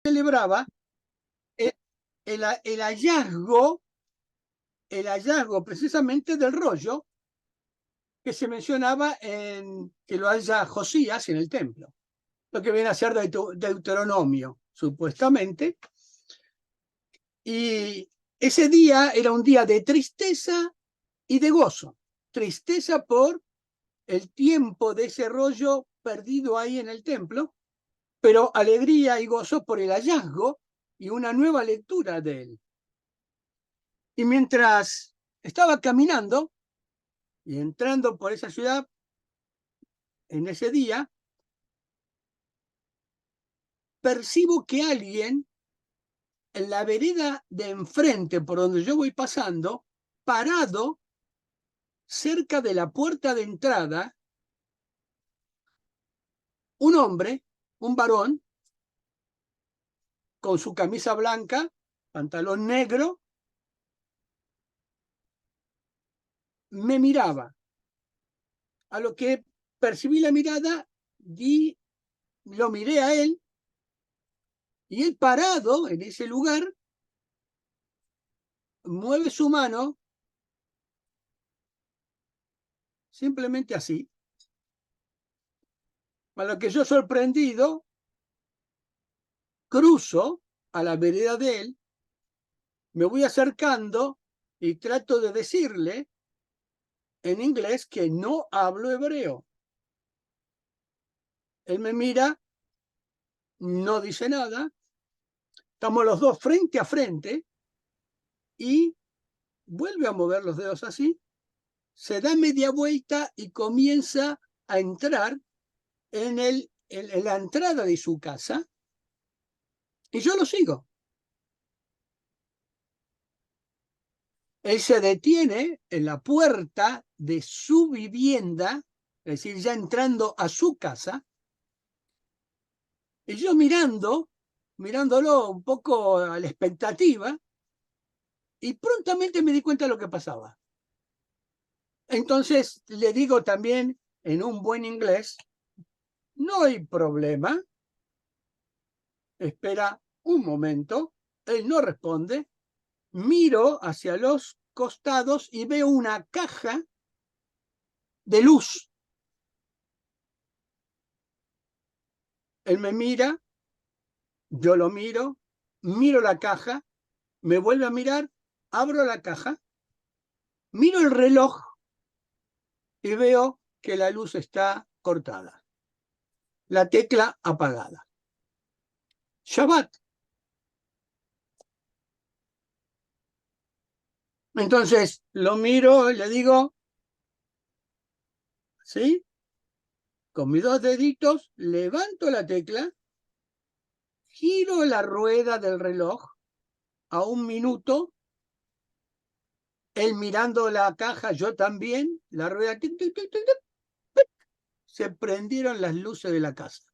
celebraba el, el hallazgo precisamente del rollo que se mencionaba que lo halla Josías en el templo, lo que viene a ser Deuteronomio, supuestamente. Y ese día era un día de tristeza y de gozo. Tristeza por el tiempo de ese rollo perdido ahí en el templo, pero alegría y gozo por el hallazgo y una nueva lectura de él. Y mientras estaba caminando y entrando por esa ciudad en ese día, percibo que alguien en la vereda de enfrente por donde yo voy pasando, parado cerca de la puerta de entrada, un hombre, un varón, con su camisa blanca, pantalón negro, me miraba. A lo que percibí la mirada, lo miré a él, y él parado en ese lugar, mueve su mano, simplemente así. A lo que yo, sorprendido, cruzo a la vereda de él, me voy acercando y trato de decirle en inglés que no hablo hebreo. Él me mira, no dice nada, estamos los dos frente a frente y vuelve a mover los dedos así, se da media vuelta y comienza a entrar en la entrada de su casa y yo lo sigo. Él se detiene en la puerta de su vivienda, es decir, ya entrando a su casa, y yo mirándolo un poco a la expectativa, y prontamente me di cuenta de lo que pasaba. Entonces le digo también en un buen inglés, no hay problema, espera un momento, él no responde, miro hacia los costados y veo una caja de luz. Él me mira, yo lo miro la caja, me vuelve a mirar, abro la caja, miro el reloj y veo que la luz está cortada, la tecla apagada. Shabbat. Entonces lo miro y le digo, ¿sí? Con mis dos deditos levanto la tecla, giro la rueda del reloj a 1 minuto, él mirando la caja, yo también, la rueda, tic, tic, tic, tic, tic, se prendieron las luces de la casa.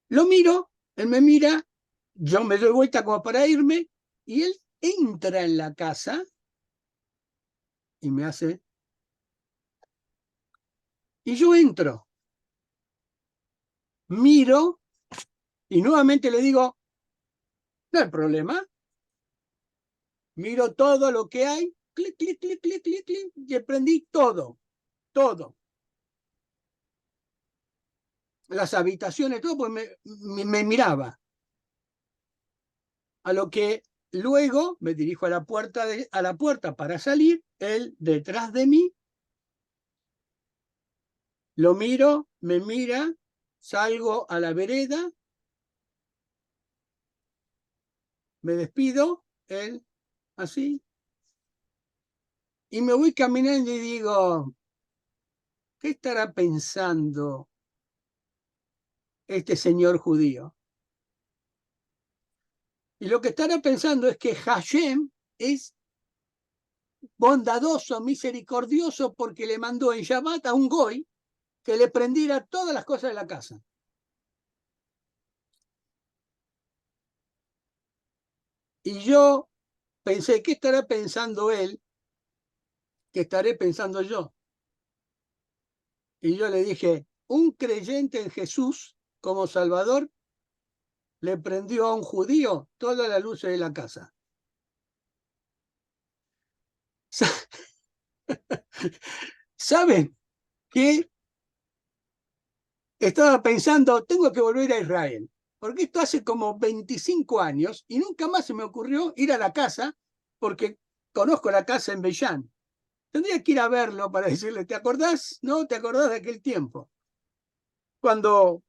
Lo miro, él me mira, yo me doy vuelta como para irme, y él entra en la casa y me hace, y yo entro, miro y nuevamente le digo, no hay problema, miro todo lo que hay, clic, clic, clic, clic, clic, clic, y prendí todo, todo. Las habitaciones, todo, pues me miraba. A lo que luego me dirijo a la puerta para salir, él detrás de mí, lo miro, me mira, salgo a la vereda, me despido, él así, y me voy caminando y digo, ¿qué estará pensando este señor judío? Y lo que estará pensando es que Hashem es bondadoso, misericordioso, porque le mandó en Shabbat a un goy que le prendiera todas las cosas de la casa. Y yo pensé, ¿qué estará pensando él? ¿Qué estaré pensando yo? Y yo le dije, un creyente en Jesús como Salvador, le prendió a un judío todas las luces de la casa. ¿Saben qué? Estaba pensando, tengo que volver a Israel, porque esto hace como 25 años y nunca más se me ocurrió ir a la casa, porque conozco la casa en Bellán. Tendría que ir a verlo para decirle, ¿te acordás? ¿No? ¿Te acordás de aquel tiempo? Cuando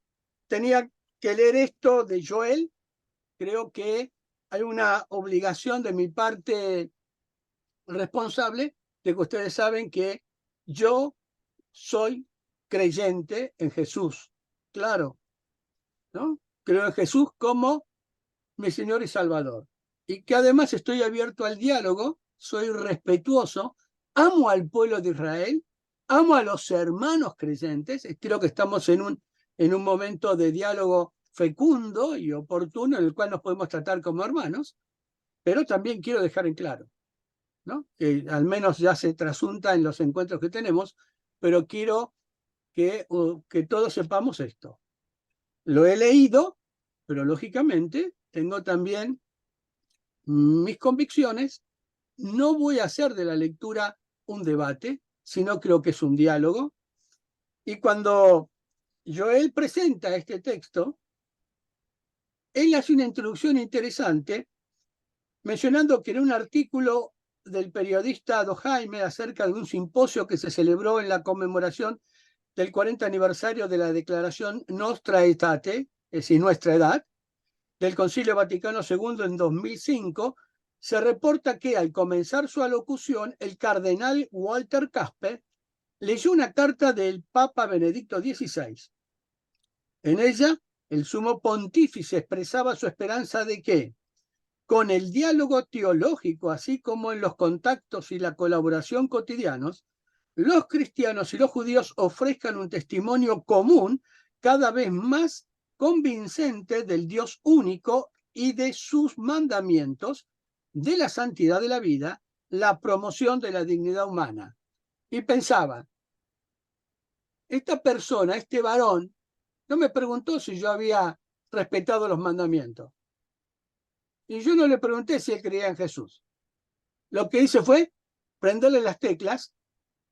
tenía que leer esto de Joel, creo que hay una obligación de mi parte responsable de que ustedes saben que yo soy creyente en Jesús. Claro, ¿no? Creo en Jesús como mi Señor y Salvador. Y que además estoy abierto al diálogo, soy respetuoso, amo al pueblo de Israel, amo a los hermanos creyentes, creo que estamos en un momento de diálogo fecundo y oportuno en el cual nos podemos tratar como hermanos, pero también quiero dejar en claro, ¿no? Que al menos ya se trasunta en los encuentros que tenemos, pero quiero que todos sepamos esto. Lo he leído, pero lógicamente tengo también mis convicciones. No voy a hacer de la lectura un debate, sino creo que es un diálogo. Y cuando Joel presenta este texto, él hace una introducción interesante, mencionando que en un artículo del periodista Do Jaime acerca de un simposio que se celebró en la conmemoración del 40 aniversario de la declaración Nostra Aetate, es decir, nuestra edad, del Concilio Vaticano II en 2005, se reporta que al comenzar su alocución, el cardenal Walter Kasper leyó una carta del Papa Benedicto XVI. En ella, el sumo pontífice expresaba su esperanza de que, con el diálogo teológico, así como en los contactos y la colaboración cotidianos, los cristianos y los judíos ofrezcan un testimonio común cada vez más convincente del Dios único y de sus mandamientos, de la santidad de la vida, la promoción de la dignidad humana. Y pensaba, esta persona, este varón, no me preguntó si yo había respetado los mandamientos. Y yo no le pregunté si él creía en Jesús. Lo que hice fue prenderle las teclas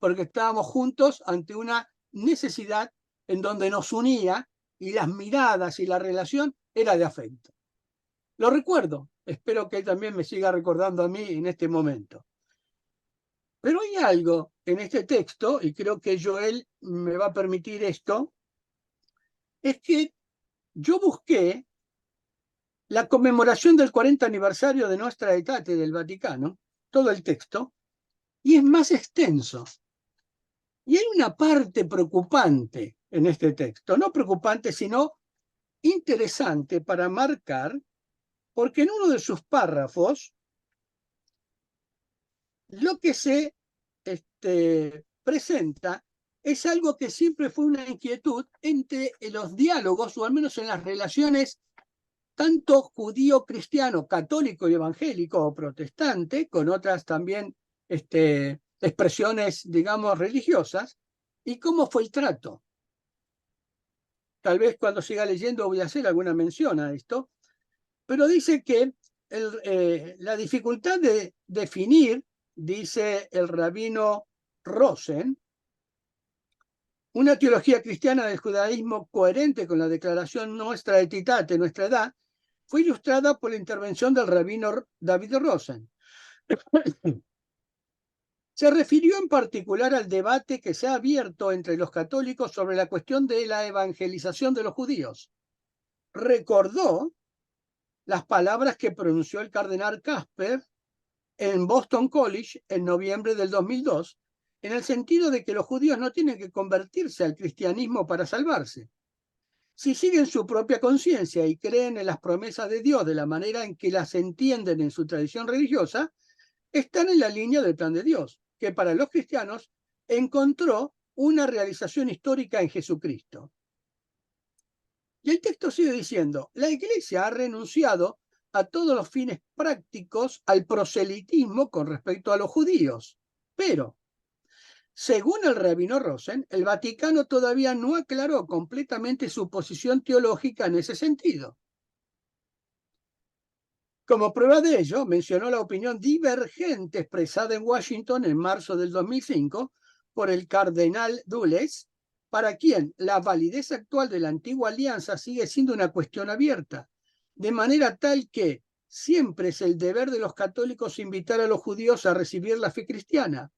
porque estábamos juntos ante una necesidad en donde nos unía y las miradas y la relación era de afecto. Lo recuerdo, espero que él también me siga recordando a mí en este momento. Pero hay algo en este texto, y creo que Joel me va a permitir esto, es que yo busqué la conmemoración del 40 aniversario de Nostra Aetate del Vaticano, todo el texto, y es más extenso. Y hay una parte preocupante en este texto, no preocupante, sino interesante para marcar, porque en uno de sus párrafos lo que se presenta es algo que siempre fue una inquietud entre los diálogos, o al menos en las relaciones tanto judío, cristiano, católico y evangélico o protestante, con otras también expresiones, digamos, religiosas, y cómo fue el trato. Tal vez cuando siga leyendo voy a hacer alguna mención a esto, pero dice que la dificultad de definir, dice el rabino Rosen, una teología cristiana del judaísmo coherente con la declaración Nostra Aetate, nuestra edad, fue ilustrada por la intervención del rabino David Rosen. Se refirió en particular al debate que se ha abierto entre los católicos sobre la cuestión de la evangelización de los judíos. Recordó las palabras que pronunció el cardenal Kasper en Boston College en noviembre del 2002, en el sentido de que los judíos no tienen que convertirse al cristianismo para salvarse. Si siguen su propia conciencia y creen en las promesas de Dios de la manera en que las entienden en su tradición religiosa, están en la línea del plan de Dios, que para los cristianos encontró una realización histórica en Jesucristo. Y el texto sigue diciendo, la Iglesia ha renunciado a todos los fines prácticos al proselitismo con respecto a los judíos, pero Según el rabino Rosen, el Vaticano todavía no aclaró completamente su posición teológica en ese sentido. Como prueba de ello, mencionó la opinión divergente expresada en Washington en marzo del 2005 por el cardenal Dulles, para quien la validez actual de la antigua alianza sigue siendo una cuestión abierta, de manera tal que siempre es el deber de los católicos invitar a los judíos a recibir la fe cristiana.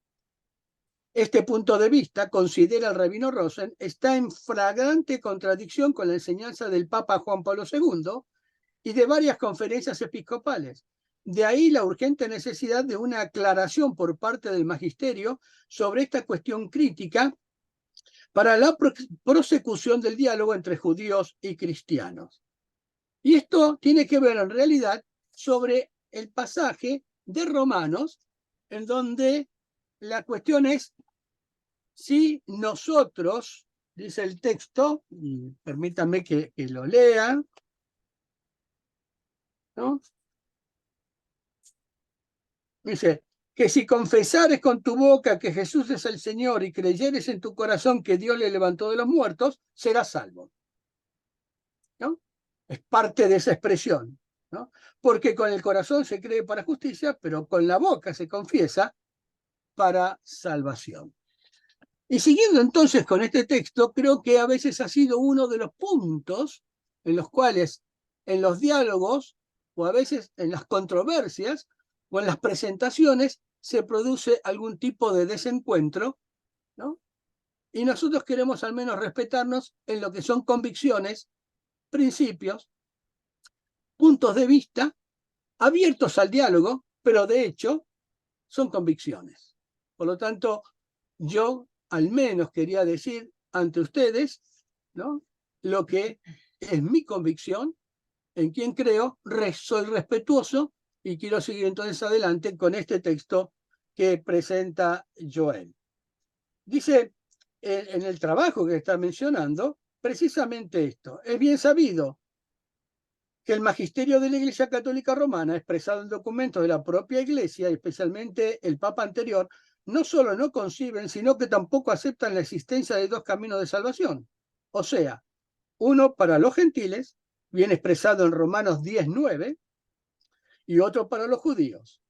Este punto de vista, considera el rabino Rosen, está en flagrante contradicción con la enseñanza del Papa Juan Pablo II y de varias conferencias episcopales. De ahí la urgente necesidad de una aclaración por parte del magisterio sobre esta cuestión crítica para la prosecución del diálogo entre judíos y cristianos. Y esto tiene que ver en realidad sobre el pasaje de Romanos, en donde la cuestión es si nosotros, dice el texto, y permítanme que lo lea, ¿no? Dice, que si confesares con tu boca que Jesús es el Señor y creyeres en tu corazón que Dios le levantó de los muertos, serás salvo. ¿No? Es parte de esa expresión, ¿no? Porque con el corazón se cree para justicia, pero con la boca se confiesa para salvación. Y siguiendo entonces con este texto, creo que a veces ha sido uno de los puntos en los cuales en los diálogos o a veces en las controversias o en las presentaciones se produce algún tipo de desencuentro, ¿no? Y nosotros queremos al menos respetarnos en lo que son convicciones, principios, puntos de vista abiertos al diálogo, pero de hecho son convicciones. Por lo tanto, yo al menos quería decir ante ustedes, ¿no?, lo que es mi convicción, en quien creo, soy respetuoso y quiero seguir entonces adelante con este texto que presenta Joel. Dice en el trabajo que está mencionando precisamente esto. Es bien sabido que el magisterio de la Iglesia Católica Romana, expresado en documentos de la propia Iglesia, especialmente el Papa anterior, no solo no conciben, sino que tampoco aceptan la existencia de dos caminos de salvación. O sea, uno para los gentiles, bien expresado en Romanos 10:9, y otro para los judíos.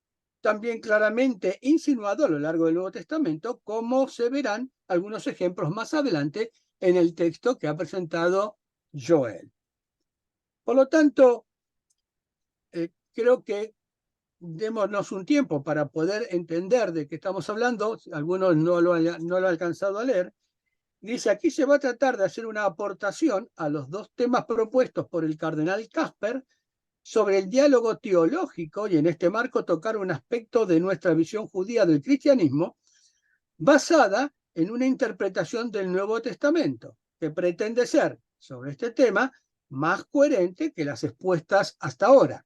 También claramente insinuado a lo largo del Nuevo Testamento, como se verán algunos ejemplos más adelante en el texto que ha presentado Joel. Por lo tanto, creo que démonos un tiempo para poder entender de qué estamos hablando. Algunos no lo han alcanzado a leer. Dice, aquí se va a tratar de hacer una aportación a los dos temas propuestos por el cardenal Casper sobre el diálogo teológico y en este marco tocar un aspecto de nuestra visión judía del cristianismo basada en una interpretación del Nuevo Testamento que pretende ser sobre este tema más coherente que las expuestas hasta ahora.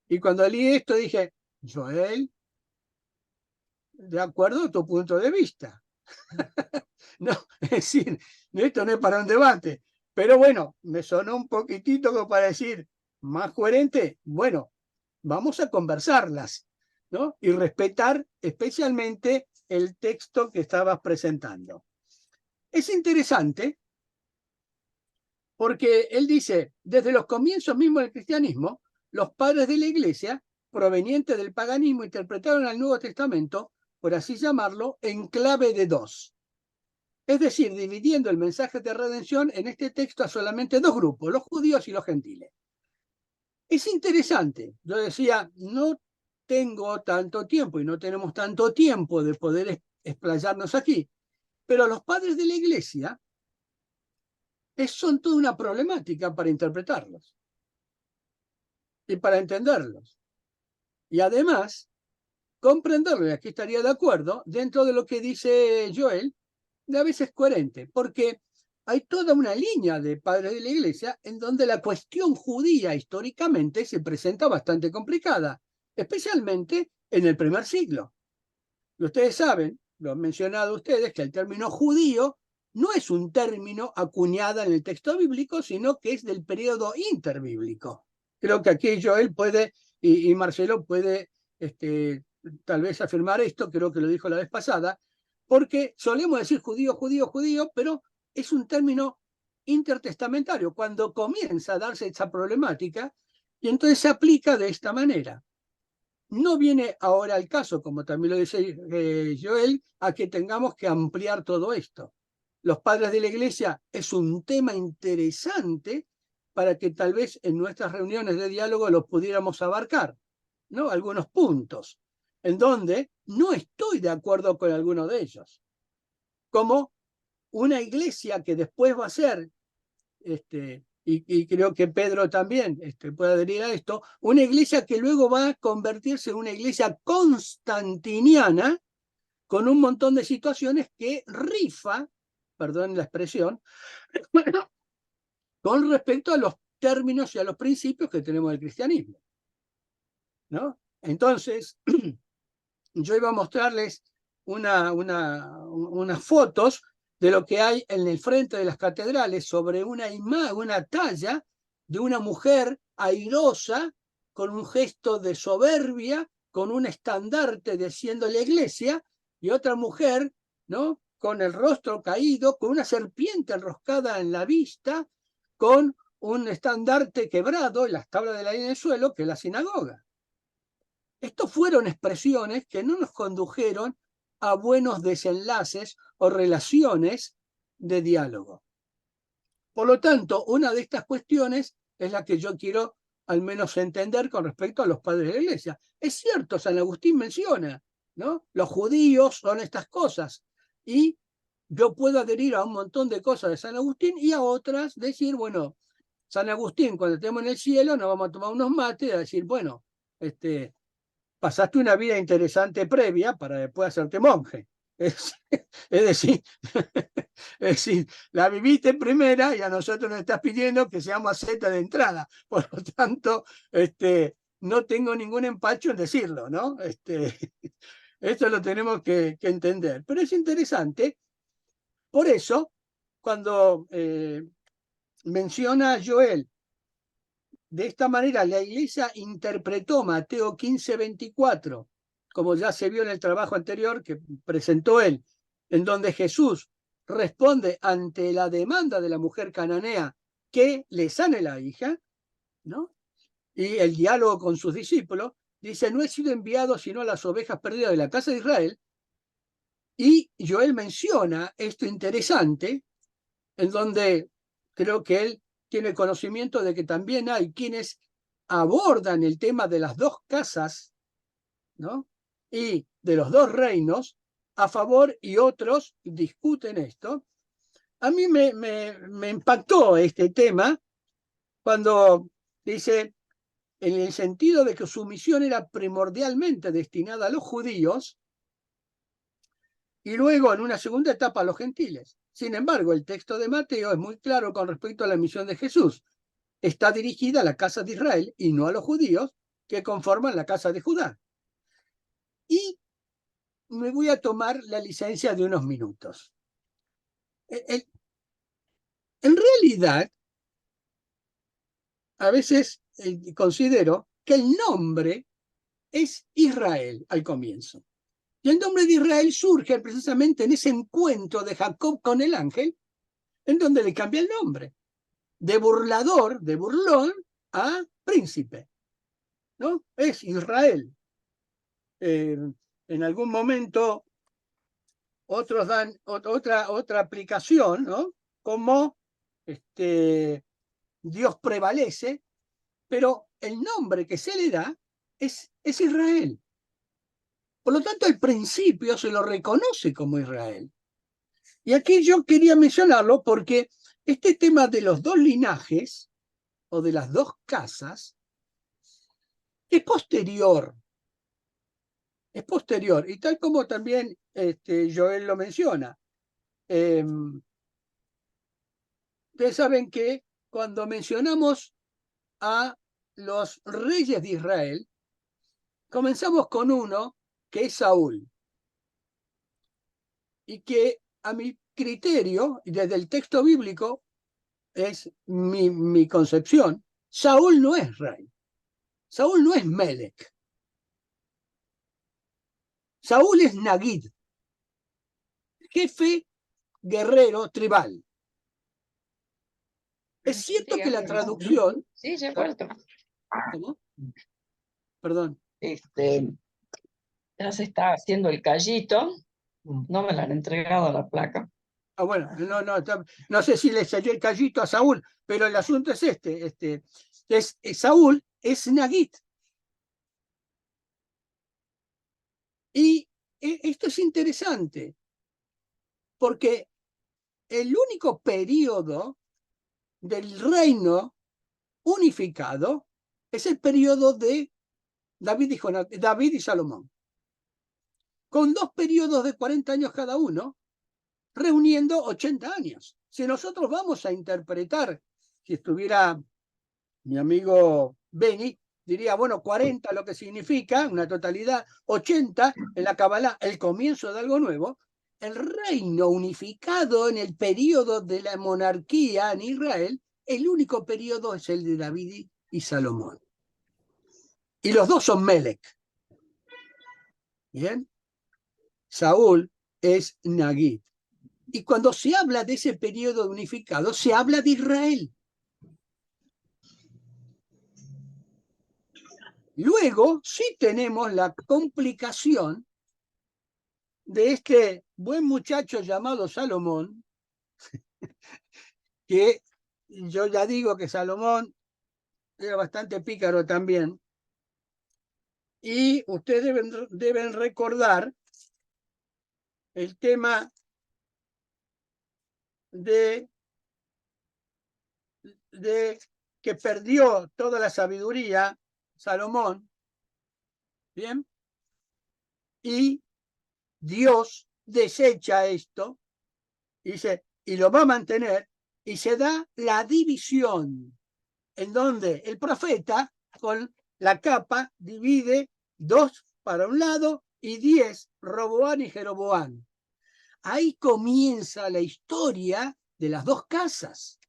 Y cuando leí esto dije, Joel, de acuerdo a tu punto de vista. No, es decir, esto no es para un debate. Pero bueno, me sonó un poquitito como para decir, más coherente, bueno, vamos a conversarlas, ¿no? Y respetar especialmente el texto que estabas presentando. Es interesante porque él dice, desde los comienzos mismos del cristianismo, los padres de la iglesia, provenientes del paganismo, interpretaron al Nuevo Testamento, por así llamarlo, en clave de dos. Es decir, dividiendo el mensaje de redención en este texto a solamente dos grupos, los judíos y los gentiles. Es interesante, yo decía, no tengo tanto tiempo y no tenemos tanto tiempo de poder explayarnos aquí, pero los padres de la iglesia son toda una problemática para interpretarlos y para entenderlos. Y además, comprenderlo, y aquí estaría de acuerdo, dentro de lo que dice Joel, de a veces coherente, porque hay toda una línea de padres de la iglesia en donde la cuestión judía históricamente se presenta bastante complicada, especialmente en el primer siglo. Y ustedes saben, lo han mencionado ustedes, que el término judío no es un término acuñado en el texto bíblico, sino que es del periodo interbíblico. Creo que aquí Joel puede, y Marcelo puede tal vez afirmar esto, creo que lo dijo la vez pasada, porque solemos decir judío, judío, judío, pero es un término intertestamentario, cuando comienza a darse esa problemática, y entonces se aplica de esta manera. No viene ahora al caso, como también lo dice Joel, a que tengamos que ampliar todo esto. Los padres de la iglesia es un tema interesante para que tal vez en nuestras reuniones de diálogo los pudiéramos abarcar, ¿no? Algunos puntos en donde no estoy de acuerdo con alguno de ellos. Como una iglesia que después va a ser, y creo que Pedro también puede adherir a esto, una iglesia que luego va a convertirse en una iglesia constantiniana con un montón de situaciones que rifa, perdón la expresión, con respecto a los términos y a los principios que tenemos del cristianismo, ¿no? Entonces, yo iba a mostrarles unas fotos de lo que hay en el frente de las catedrales sobre una talla de una mujer airosa, con un gesto de soberbia, con un estandarte desciendo la iglesia, y otra mujer, ¿no?, con el rostro caído, con una serpiente enroscada en la vista, con un estandarte quebrado y las tablas de la ley en el suelo, que es la sinagoga. Estos fueron expresiones que no nos condujeron a buenos desenlaces o relaciones de diálogo. Por lo tanto, una de estas cuestiones es la que yo quiero al menos entender con respecto a los padres de la iglesia. Es cierto, San Agustín menciona, ¿no?, los judíos son estas cosas, y yo puedo adherir a un montón de cosas de San Agustín y a otras decir, bueno, San Agustín, cuando estemos en el cielo, nos vamos a tomar unos mates y a decir, bueno, pasaste una vida interesante previa para después hacerte monje. Es decir, la viviste en primera y a nosotros nos estás pidiendo que seamos ascetas de entrada. Por lo tanto, no tengo ningún empacho en decirlo, ¿no? Esto lo tenemos que entender. Pero es interesante. Por eso, cuando menciona Joel, de esta manera la iglesia interpretó Mateo 15:24, como ya se vio en el trabajo anterior que presentó él, en donde Jesús responde ante la demanda de la mujer cananea que le sane la hija, ¿no?, y el diálogo con sus discípulos, dice, no he sido enviado sino a las ovejas perdidas de la casa de Israel. Y Joel menciona esto interesante, en donde creo que él tiene conocimiento de que también hay quienes abordan el tema de las dos casas, ¿no?, y de los dos reinos a favor, y otros discuten esto. A mí me impactó este tema cuando dice, en el sentido de que su misión era primordialmente destinada a los judíos y luego en una segunda etapa a los gentiles. Sin embargo, el texto de Mateo es muy claro con respecto a la misión de Jesús. Está dirigida a la casa de Israel y no a los judíos que conforman la casa de Judá. Y me voy a tomar la licencia de unos minutos. En realidad, a veces considero que el nombre es Israel al comienzo. Y el nombre de Israel surge precisamente en ese encuentro de Jacob con el ángel, en donde le cambia el nombre. De burlador, de burlón, a príncipe, ¿no? Es Israel. En algún momento otros dan otra aplicación, ¿no?, como Dios prevalece, pero el nombre que se le da es Israel. Por lo tanto, al principio se lo reconoce como Israel. Y aquí yo quería mencionarlo porque este tema de los dos linajes o de las dos casas es posterior. Es posterior. Y tal como también Joel lo menciona, ustedes saben que cuando mencionamos a los reyes de Israel, comenzamos con uno que es Saúl, y que a mi criterio, y desde el texto bíblico, es mi concepción, Saúl no es rey. Saúl no es Melech. Saúl es Nagid. jefe guerrero tribal. Es cierto que la traducción... Sí, ya he vuelto. ¿Cómo? Perdón. Ya se está haciendo el callito. No me la han entregado la placa. Ah, bueno, no sé si le salió el callito a Saúl, pero el asunto es Saúl es Nagit. Y esto es interesante, porque el único periodo del reino unificado es el periodo de David y Salomón, con 2 periodos de 40 años cada uno, reuniendo 80 años. Si nosotros vamos a interpretar, si estuviera mi amigo Beni, diría, bueno, 40 lo que significa, una totalidad, 80 en la Kabbalah, el comienzo de algo nuevo. El reino unificado en el periodo de la monarquía en Israel, el único periodo es el de David y Salomón. Y los dos son Melech. ¿Bien? Saúl es Nagid. Y cuando se habla de ese periodo unificado, se habla de Israel. Luego sí tenemos la complicación de este buen muchacho llamado Salomón, que yo ya digo que Salomón era bastante pícaro también, y ustedes deben recordar el tema de que perdió toda la sabiduría Salomón, ¿bien? Y Dios desecha esto y lo va a mantener, y se da la división, en donde el profeta con la capa divide 2 para un lado y 10, Roboán y Jeroboán. Ahí comienza la historia de las 2 casas.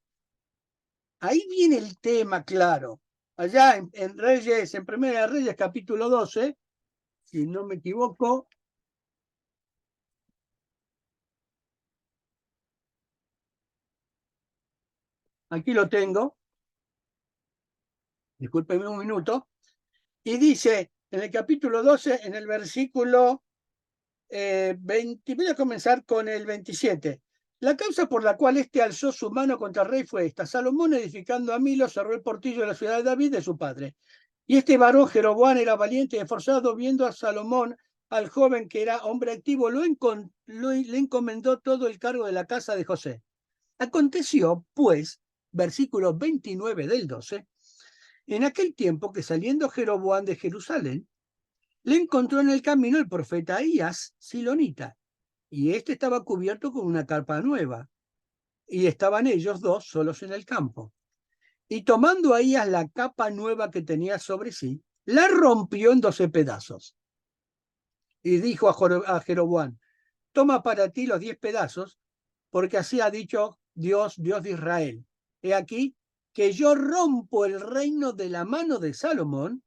Ahí viene el tema claro. Allá en Reyes, en Primera de Reyes, capítulo 12, si no me equivoco, aquí lo tengo, discúlpenme un minuto, y dice en el capítulo 12, en el versículo 20, voy a comenzar con el 27. La causa por la cual éste alzó su mano contra el rey fue esta: Salomón, edificando a Milo, cerró el portillo de la ciudad de David, de su padre. Y este varón Jeroboam era valiente y esforzado, viendo a Salomón, al joven que era hombre activo, le encomendó todo el cargo de la casa de José. Aconteció, pues, versículo 29 del 12, en aquel tiempo que saliendo Jeroboam de Jerusalén, le encontró en el camino el profeta Ahías, silonita, y éste estaba cubierto con una carpa nueva, y estaban ellos dos solos en el campo. Y tomando Ahías la capa nueva que tenía sobre sí, la rompió en 12 pedazos. Y dijo a Jeroboam: toma para ti los 10 pedazos, porque así ha dicho Dios, Dios de Israel. He aquí que yo rompo el reino de la mano de Salomón,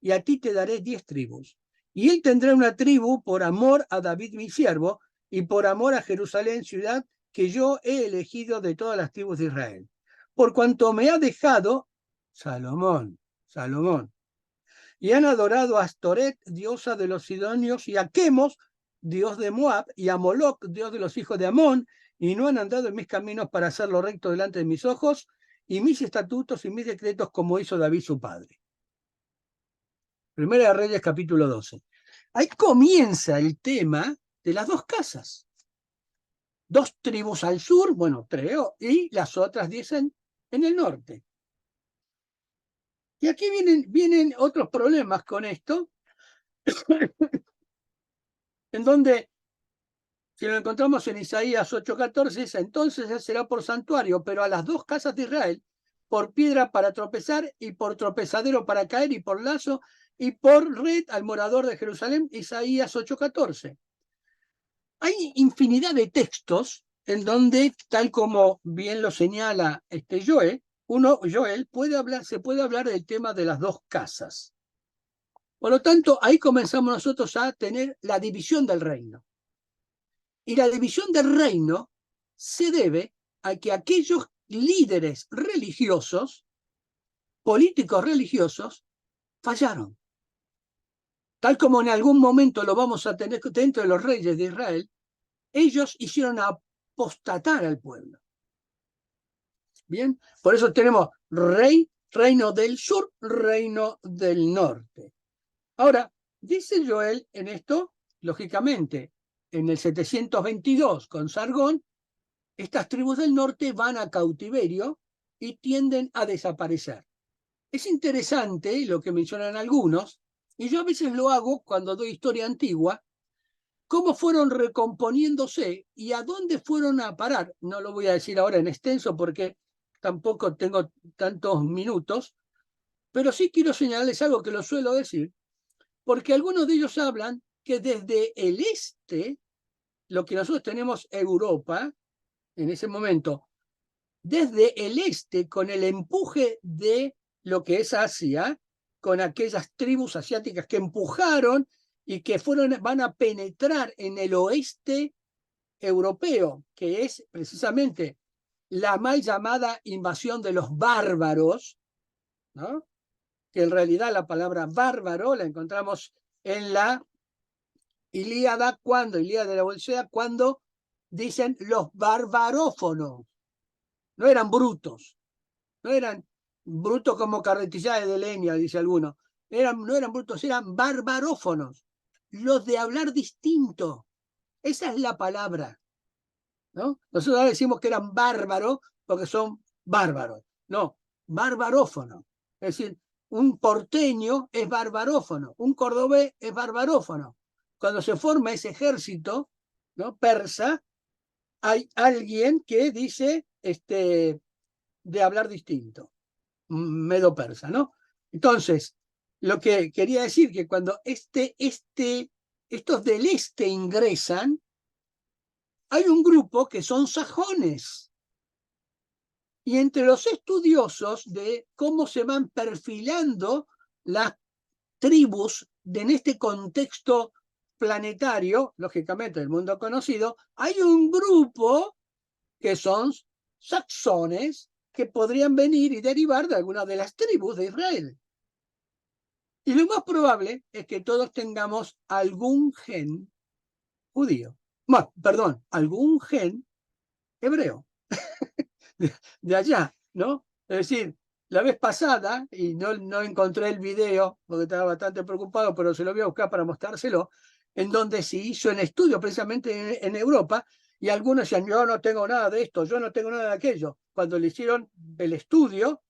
y a ti te daré 10 tribus. Y él tendrá una tribu por amor a David mi siervo, y por amor a Jerusalén, ciudad que yo he elegido de todas las tribus de Israel. Por cuanto me ha dejado Salomón, y han adorado a Astoret, diosa de los sidonios, y a Quemos, dios de Moab, y a Moloc, dios de los hijos de Amón, y no han andado en mis caminos para hacer lo recto delante de mis ojos, y mis estatutos y mis decretos, como hizo David su padre. Primera de Reyes, capítulo 12. Ahí comienza el tema de las 2 casas. 2 tribus al sur, bueno, 3, y las otras 10 en el norte. Y aquí vienen otros problemas con esto, en donde, si lo encontramos en Isaías 8:14, dice: entonces él será por santuario, pero a las 2 casas de Israel, por piedra para tropezar, y por tropezadero para caer, y por lazo, y por red al morador de Jerusalén. Isaías 8:14. Hay infinidad de textos en donde, tal como bien lo señala Joel, se puede hablar del tema de las 2 casas. Por lo tanto, ahí comenzamos nosotros a tener la división del reino. Y la división del reino se debe a que aquellos líderes religiosos, políticos religiosos, fallaron. Tal como en algún momento lo vamos a tener dentro de los reyes de Israel, ellos hicieron apostatar al pueblo. Bien, por eso tenemos rey, reino del sur, reino del norte. Ahora, dice Joel en esto, lógicamente, en el 722 con Sargón, estas tribus del norte van a cautiverio y tienden a desaparecer. Es interesante lo que mencionan algunos, y yo a veces lo hago cuando doy historia antigua, cómo fueron recomponiéndose y a dónde fueron a parar. No lo voy a decir ahora en extenso porque tampoco tengo tantos minutos, pero sí quiero señalarles algo que lo suelo decir, porque algunos de ellos hablan que desde el este, lo que nosotros tenemos Europa, en ese momento, desde el este, con el empuje de lo que es Asia, con aquellas tribus asiáticas que empujaron y que van a penetrar en el oeste europeo, que es precisamente la mal llamada invasión de los bárbaros, ¿no? Que en realidad la palabra bárbaro la encontramos en la Ilíada de la Odisea, cuando dicen los barbarófonos. No eran brutos, no eran brutos como carretillades de leña, dice alguno. No eran brutos, eran barbarófonos, los de hablar distinto. Esa es la palabra, ¿no? Nosotros ahora decimos que eran bárbaros porque son bárbaros. No, barbarófono. Es decir, un porteño es barbarófono, un cordobés es barbarófono. Cuando se forma ese ejército, ¿no?, persa, hay alguien que dice de hablar distinto, medo persa, ¿no? Entonces, lo que quería decir que cuando estos del este ingresan, hay un grupo que son sajones. Y entre los estudiosos de cómo se van perfilando las tribus en este contexto planetario, lógicamente del mundo conocido, hay un grupo que son saxones que podrían venir y derivar de alguna de las tribus de Israel. Y lo más probable es que todos tengamos algún gen judío. Bueno, perdón, algún gen hebreo de allá, ¿no? Es decir, la vez pasada, y no encontré el video porque estaba bastante preocupado, pero se lo voy a buscar para mostrárselo, en donde se hizo un estudio precisamente en Europa, y algunos decían, yo no tengo nada de esto, yo no tengo nada de aquello. Cuando le hicieron el estudio,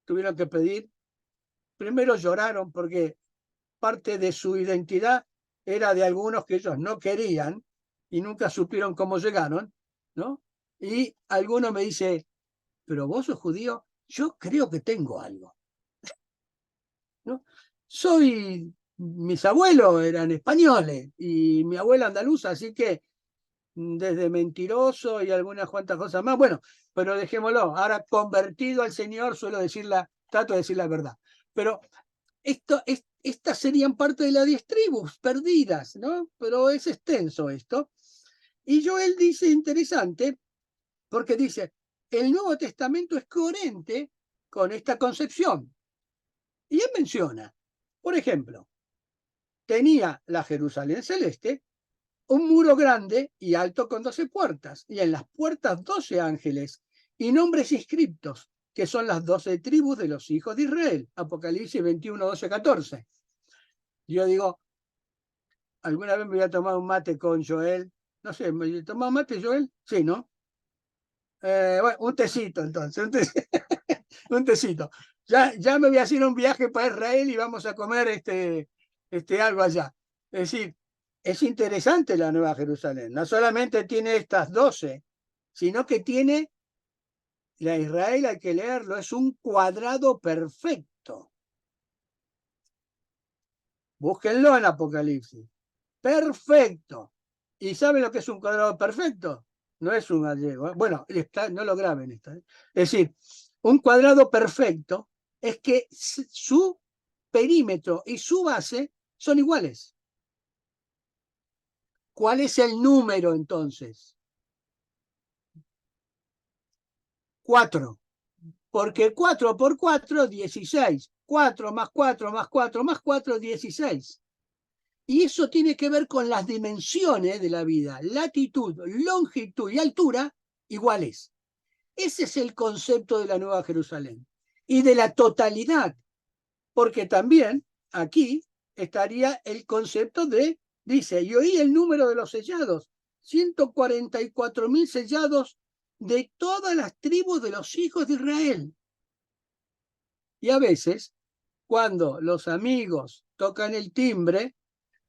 tuvieron que pedir, primero lloraron porque parte de su identidad era de algunos que ellos no querían y nunca supieron cómo llegaron, ¿no? Y alguno me dice, pero vos sos judío, yo creo que tengo algo, ¿no? Mis abuelos eran españoles y mi abuela andaluza, así que desde mentiroso y algunas cuantas cosas más, bueno, pero dejémoslo. Ahora, convertido al Señor, trato de decir la verdad. Pero estas serían parte de las 10 tribus perdidas, ¿no? Pero es extenso esto. Y Joel dice, interesante, porque dice, el Nuevo Testamento es coherente con esta concepción. Y él menciona, por ejemplo, tenía la Jerusalén celeste un muro grande y alto con 12 puertas, y en las puertas 12 ángeles, y nombres inscriptos, que son las 12 tribus de los hijos de Israel. Apocalipsis 21, 12, 14. Yo digo, alguna vez me voy a tomar un mate con Joel. No sé, ¿me tomado mate, Joel? Sí, ¿no? Bueno, un tecito entonces, un tecito. Ya me voy a hacer un viaje para Israel y vamos a comer algo allá. Es decir, es interesante la Nueva Jerusalén. No solamente tiene estas 12, sino que tiene, la Israel hay que leerlo, es un cuadrado perfecto. Búsquenlo en Apocalipsis. Perfecto. ¿Y saben lo que es un cuadrado perfecto? No es un gallego. Bueno, no lo graben esta. Es decir, un cuadrado perfecto es que su perímetro y su base son iguales. ¿Cuál es el número entonces? 4. Porque 4 por 4, 16. 4 más 4 más 4 más 4, 16. Y eso tiene que ver con las dimensiones de la vida. Latitud, longitud y altura iguales. Ese es el concepto de la Nueva Jerusalén. Y de la totalidad. Porque también aquí estaría el concepto de, dice, y oí el número de los sellados. 144.000 sellados de todas las tribus de los hijos de Israel. Y a veces, cuando los amigos tocan el timbre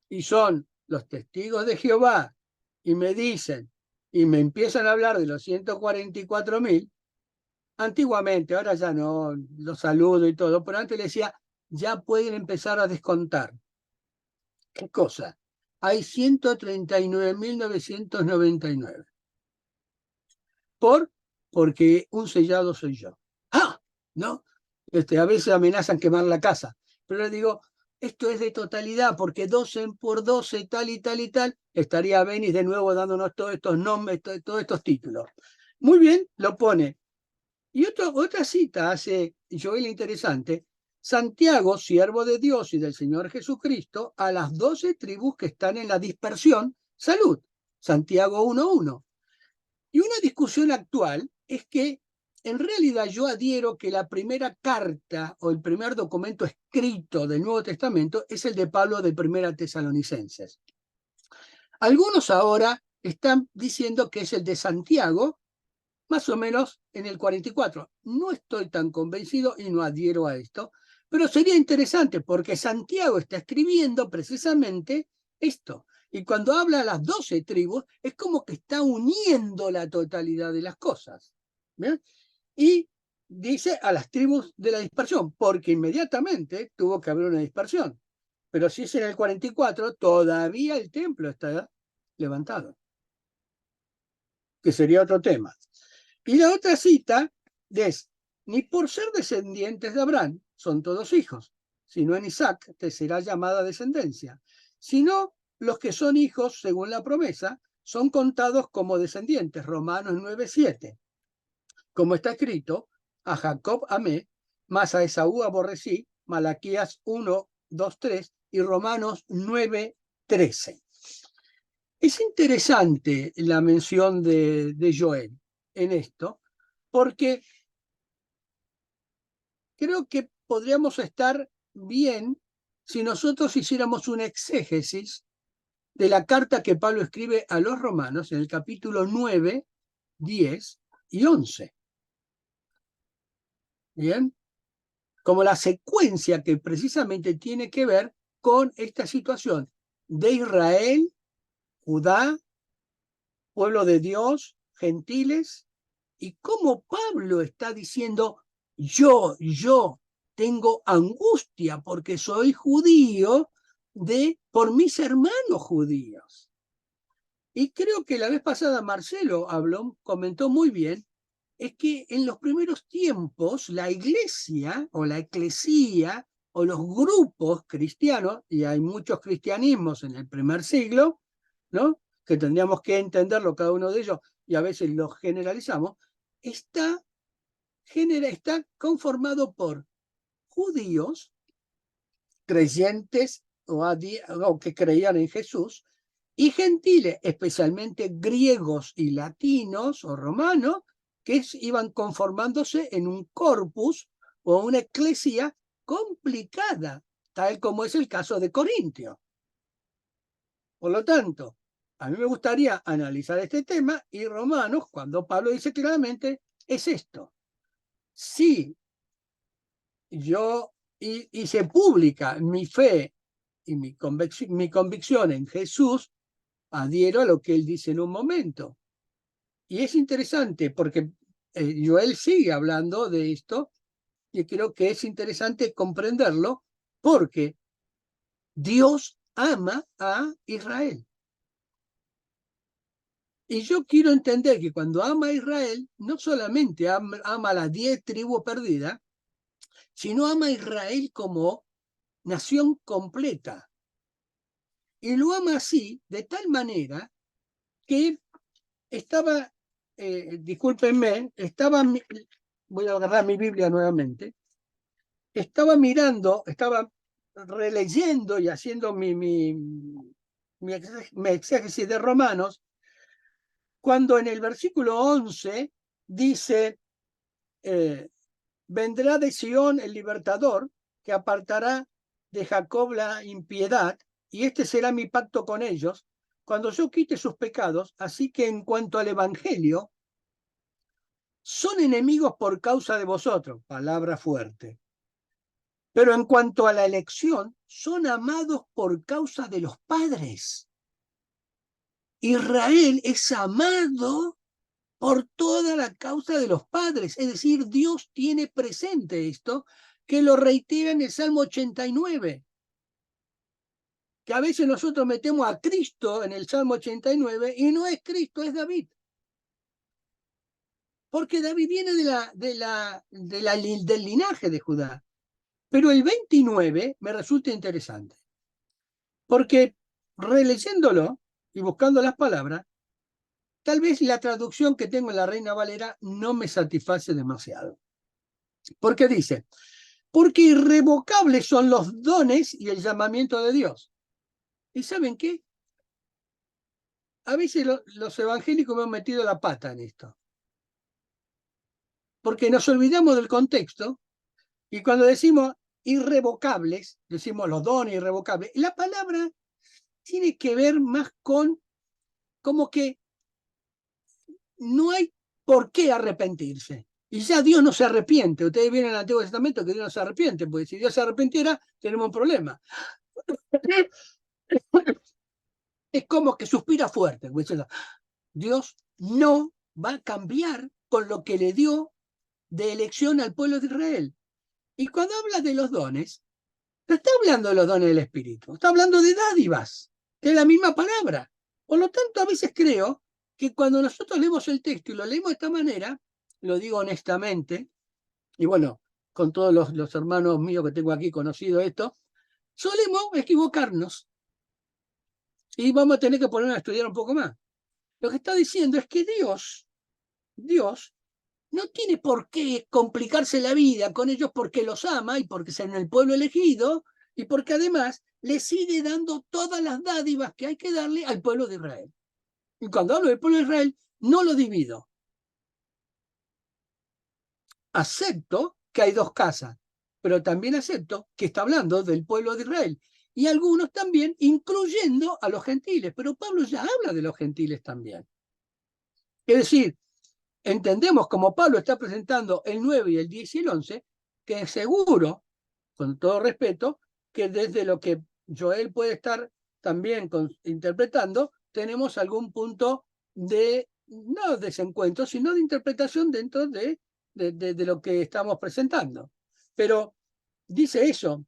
y son los testigos de Jehová y me dicen y me empiezan a hablar de los 144.000, antiguamente, ahora ya no, los saludo y todo, pero antes le decía, ya pueden empezar a descontar. ¿Qué cosa? Hay 139.999. Porque un sellado soy yo. ¡Ah! ¿No? A veces amenazan quemar la casa. Pero le digo, esto es de totalidad, porque 12 por 12, tal y tal y tal, estaría Benis de nuevo dándonos todos estos nombres, todos estos títulos. Muy bien, lo pone. Y otra cita hace Joel interesante. Santiago, siervo de Dios y del Señor Jesucristo, a las 12 tribus que están en la dispersión, salud. Santiago 1:1. Y una discusión actual es que en realidad yo adhiero que la primera carta o el primer documento escrito del Nuevo Testamento es el de Pablo de Primera Tesalonicenses. Algunos ahora están diciendo que es el de Santiago, más o menos en el 44. No estoy tan convencido y no adhiero a esto, pero sería interesante porque Santiago está escribiendo precisamente esto. Y cuando habla a las 12 tribus, es como que está uniendo la totalidad de las cosas. ¿Bien? Y dice a las tribus de la dispersión, porque inmediatamente tuvo que haber una dispersión. Pero si es en el 44, todavía el templo está levantado, que sería otro tema. Y la otra cita es, ni por ser descendientes de Abraham, son todos hijos, sino en Isaac te será llamada descendencia, sino los que son hijos según la promesa son contados como descendientes, Romanos 9:7. Como está escrito, a Jacob amé, mas a Esaú aborrecí, Malaquías 1:2-3 y Romanos 9:13. Es interesante la mención de Joel en esto, porque creo que podríamos estar bien si nosotros hiciéramos una exégesis de la carta que Pablo escribe a los romanos en el capítulo 9, 10 y 11. ¿Bien? Como la secuencia que precisamente tiene que ver con esta situación de Israel, Judá, pueblo de Dios, gentiles, y cómo Pablo está diciendo, yo tengo angustia porque soy judío por mis hermanos judíos. Y creo que la vez pasada Marcelo comentó muy bien, es que en los primeros tiempos la iglesia o la eclesía o los grupos cristianos, y hay muchos cristianismos en el primer siglo, ¿no? Que tendríamos que entenderlo cada uno de ellos y a veces los generalizamos, está conformado por judíos creyentes o que creían en Jesús y gentiles, especialmente griegos y latinos o romanos, que iban conformándose en un corpus o una eclesia complicada, tal como es el caso de Corintio. Por lo tanto, a mí me gustaría analizar este tema y Romanos, cuando Pablo dice claramente, es esto. Si yo hice pública mi fe y mi convicción en Jesús, adhiero a lo que él dice en un momento. Y es interesante porque Joel sigue hablando de esto y creo que es interesante comprenderlo porque Dios ama a Israel. Y yo quiero entender que cuando ama a Israel, no solamente ama a las 10 tribus perdidas, sino ama a Israel como nación completa. y lo ama así, de tal manera que estaba, discúlpenme, voy a agarrar mi Biblia nuevamente, estaba mirando, estaba releyendo y haciendo mi exégesis de Romanos, cuando en el versículo 11 dice, vendrá de Sión el libertador, que apartará de Jacob la impiedad, y este será mi pacto con ellos, cuando yo quite sus pecados. Así que en cuanto al Evangelio, son enemigos por causa de vosotros, palabra fuerte. Pero en cuanto a la elección, son amados por causa de los padres. Israel es amado por toda la causa de los padres. Es decir, Dios tiene presente esto, que lo reitera en el Salmo 89. Que a veces nosotros metemos a Cristo en el Salmo 89 y no es Cristo, es David. Porque David viene del linaje de Judá. Pero el 29 me resulta interesante, porque releyéndolo y buscando las palabras, tal vez la traducción que tengo en la Reina Valera no me satisface demasiado. Porque dice, porque irrevocables son los dones y el llamamiento de Dios. ¿Y saben qué? A veces los evangélicos me han metido la pata en esto. Porque nos olvidamos del contexto y cuando decimos irrevocables, decimos los dones irrevocables, la palabra tiene que ver más con como que no hay por qué arrepentirse. Y ya Dios no se arrepiente. Ustedes vienen en el Antiguo Testamento que Dios no se arrepiente, porque si Dios se arrepintiera, tenemos un problema. Es como que suspira fuerte. Dios no va a cambiar con lo que le dio de elección al pueblo de Israel. Y cuando habla de los dones, no está hablando de los dones del Espíritu, está hablando de dádivas, que es la misma palabra. Por lo tanto, a veces creo que cuando nosotros leemos el texto y lo leemos de esta manera, lo digo honestamente, y bueno, con todos los hermanos míos que tengo aquí conocido esto, solemos equivocarnos y vamos a tener que ponernos a estudiar un poco más. Lo que está diciendo es que Dios no tiene por qué complicarse la vida con ellos porque los ama y porque son el pueblo elegido y porque además le sigue dando todas las dádivas que hay que darle al pueblo de Israel. Y cuando hablo del pueblo de Israel, no lo divido. Acepto que hay dos casas, pero también acepto que está hablando del pueblo de Israel. Y algunos también, incluyendo a los gentiles, pero Pablo ya habla de los gentiles también. Es decir, entendemos como Pablo está presentando el 9 y el 10 y el 11, que seguro, con todo respeto, que desde lo que Joel puede estar también interpretando, tenemos algún punto de, no desencuentro, sino de interpretación dentro de lo que estamos presentando. Pero dice eso,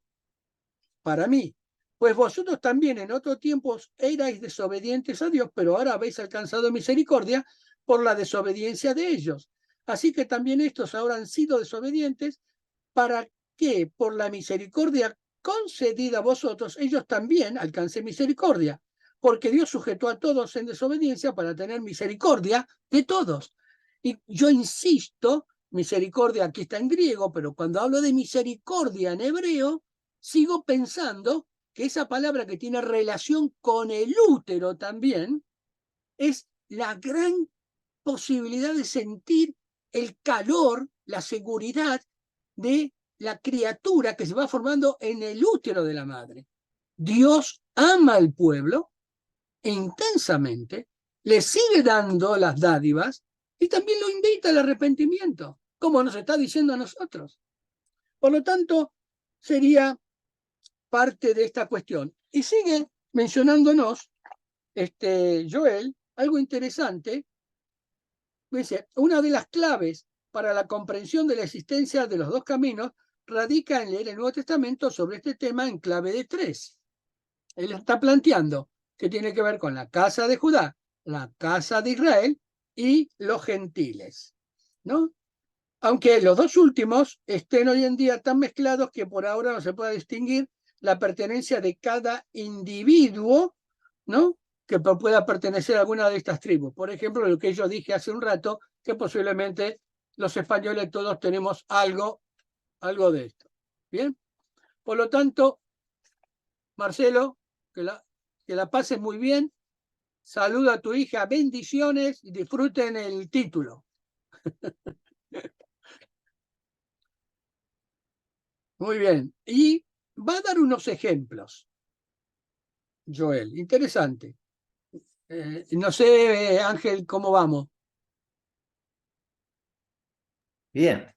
para mí, pues vosotros también en otros tiempos erais desobedientes a Dios, pero ahora habéis alcanzado misericordia por la desobediencia de ellos. Así que también estos ahora han sido desobedientes para que por la misericordia concedida a vosotros, ellos también alcancen misericordia, porque Dios sujetó a todos en desobediencia para tener misericordia de todos. Y yo insisto, misericordia aquí está en griego, pero cuando hablo de misericordia en hebreo, sigo pensando que esa palabra que tiene relación con el útero también es la gran posibilidad de sentir el calor, la seguridad de la criatura que se va formando en el útero de la madre. Dios ama al pueblo intensamente, le sigue dando las dádivas y también lo invita al arrepentimiento, como nos está diciendo a nosotros. Por lo tanto, sería parte de esta cuestión. Y sigue mencionándonos, Joel, algo interesante. Dice, una de las claves para la comprensión de la existencia de los dos caminos radica en leer el Nuevo Testamento sobre este tema en clave de 3. Él está planteando que tiene que ver con la casa de Judá, la casa de Israel y los gentiles, ¿no? Aunque los dos últimos estén hoy en día tan mezclados que por ahora no se puede distinguir la pertenencia de cada individuo ¿no? Que pueda pertenecer a alguna de estas tribus. Por ejemplo, lo que yo dije hace un rato, que posiblemente los españoles todos tenemos algo de esto. ¿Bien? Por lo tanto, Marcelo, que la pases muy bien. Saluda a tu hija, bendiciones y disfruten el título. Muy bien. Y va a dar unos ejemplos, Joel. Interesante. No sé, Ángel, ¿cómo vamos? Bien,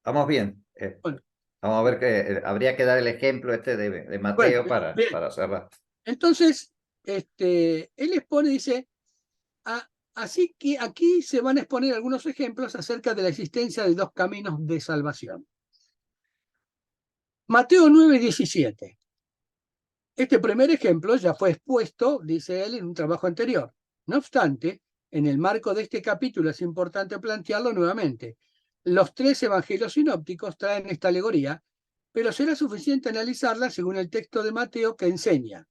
vamos bien. Bueno, Vamos a ver que habría que dar el ejemplo de bueno, Mateo bien. para cerrar. Entonces, él expone, dice, así que aquí se van a exponer algunos ejemplos acerca de la existencia de dos caminos de salvación. Mateo 9:17. Este primer ejemplo ya fue expuesto, dice él, en un trabajo anterior. No obstante, en el marco de este capítulo es importante plantearlo nuevamente. Los tres evangelios sinópticos traen esta alegoría, pero será suficiente analizarla según el texto de Mateo que enseña: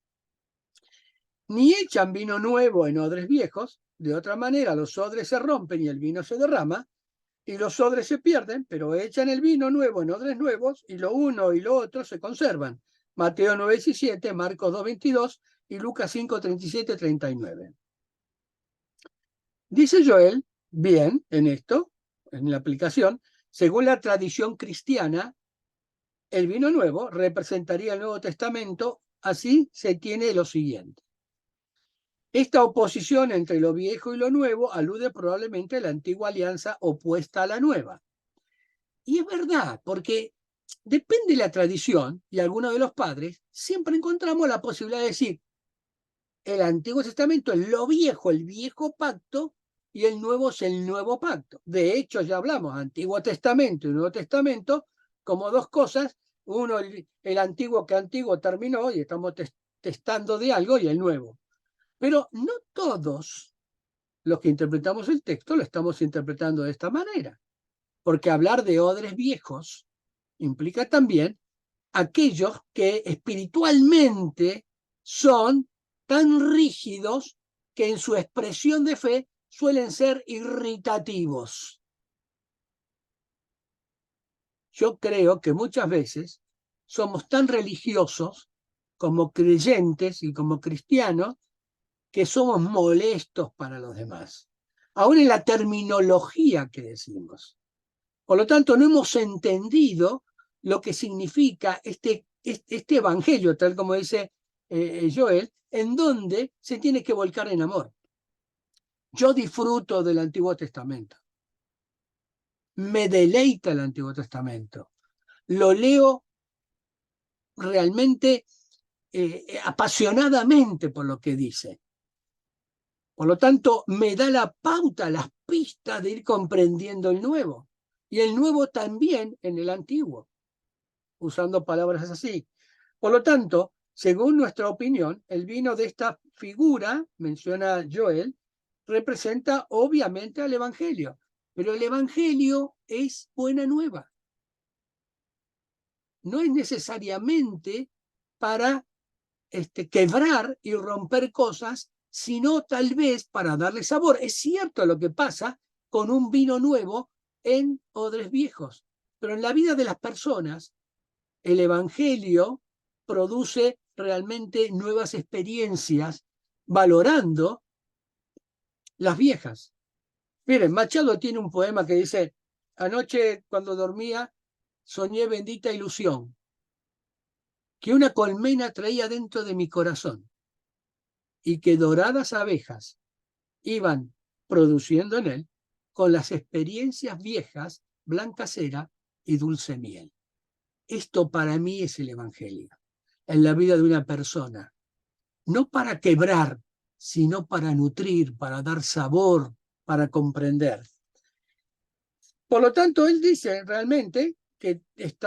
ni echan vino nuevo en odres viejos, de otra manera los odres se rompen y el vino se derrama, y los odres se pierden, pero echan el vino nuevo en odres nuevos, y lo uno y lo otro se conservan. Mateo 9:17, Marcos 2:22 y Lucas 5:37-39. Dice Joel, bien, en esto, en la aplicación, según la tradición cristiana, el vino nuevo representaría el Nuevo Testamento, así se tiene lo siguiente. Esta oposición entre lo viejo y lo nuevo alude probablemente a la antigua alianza opuesta a la nueva. Y es verdad, porque depende de la tradición y algunos de los padres, siempre encontramos la posibilidad de decir, el Antiguo Testamento es lo viejo, el viejo pacto, y el nuevo es el nuevo pacto. De hecho, ya hablamos, Antiguo Testamento y Nuevo Testamento, como dos cosas, uno, el antiguo que antiguo terminó y estamos testando de algo, y el nuevo. Pero no todos los que interpretamos el texto lo estamos interpretando de esta manera, porque hablar de odres viejos implica también aquellos que espiritualmente son tan rígidos que en su expresión de fe suelen ser irritativos. Yo creo que muchas veces somos tan religiosos como creyentes y como cristianos que somos molestos para los demás, aún en la terminología que decimos. Por lo tanto, no hemos entendido lo que significa este evangelio, tal como dice Joel, en donde se tiene que volcar en amor. Yo disfruto del Antiguo Testamento. Me deleita el Antiguo Testamento. Lo leo realmente apasionadamente por lo que dice. Por lo tanto, me da la pauta, las pistas de ir comprendiendo el nuevo. Y el nuevo también en el antiguo, usando palabras así. Por lo tanto, según nuestra opinión, el vino de esta figura, menciona Joel, representa obviamente al Evangelio. Pero el Evangelio es buena nueva. No es necesariamente para quebrar y romper cosas, sino tal vez para darle sabor. Es cierto lo que pasa con un vino nuevo en odres viejos, pero en la vida de las personas, el Evangelio produce realmente nuevas experiencias, valorando las viejas. Miren, Machado tiene un poema que dice: anoche cuando dormía soñé bendita ilusión, que una colmena traía dentro de mi corazón y que doradas abejas iban produciendo en él con las experiencias viejas, blanca cera y dulce miel. Esto para mí es el Evangelio, en la vida de una persona, no para quebrar, sino para nutrir, para dar sabor, para comprender. Por lo tanto, él dice realmente que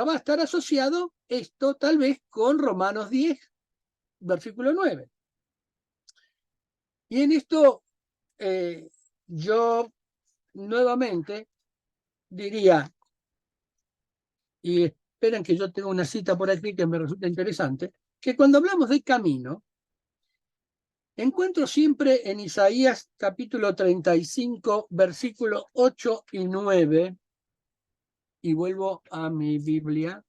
va a estar asociado esto tal vez con Romanos 10, versículo 9. Y en esto yo nuevamente diría, y esperen que yo tenga una cita por aquí que me resulta interesante, que cuando hablamos de camino, Encuentro siempre en Isaías capítulo 35, versículos 8 y 9, y vuelvo a mi Biblia.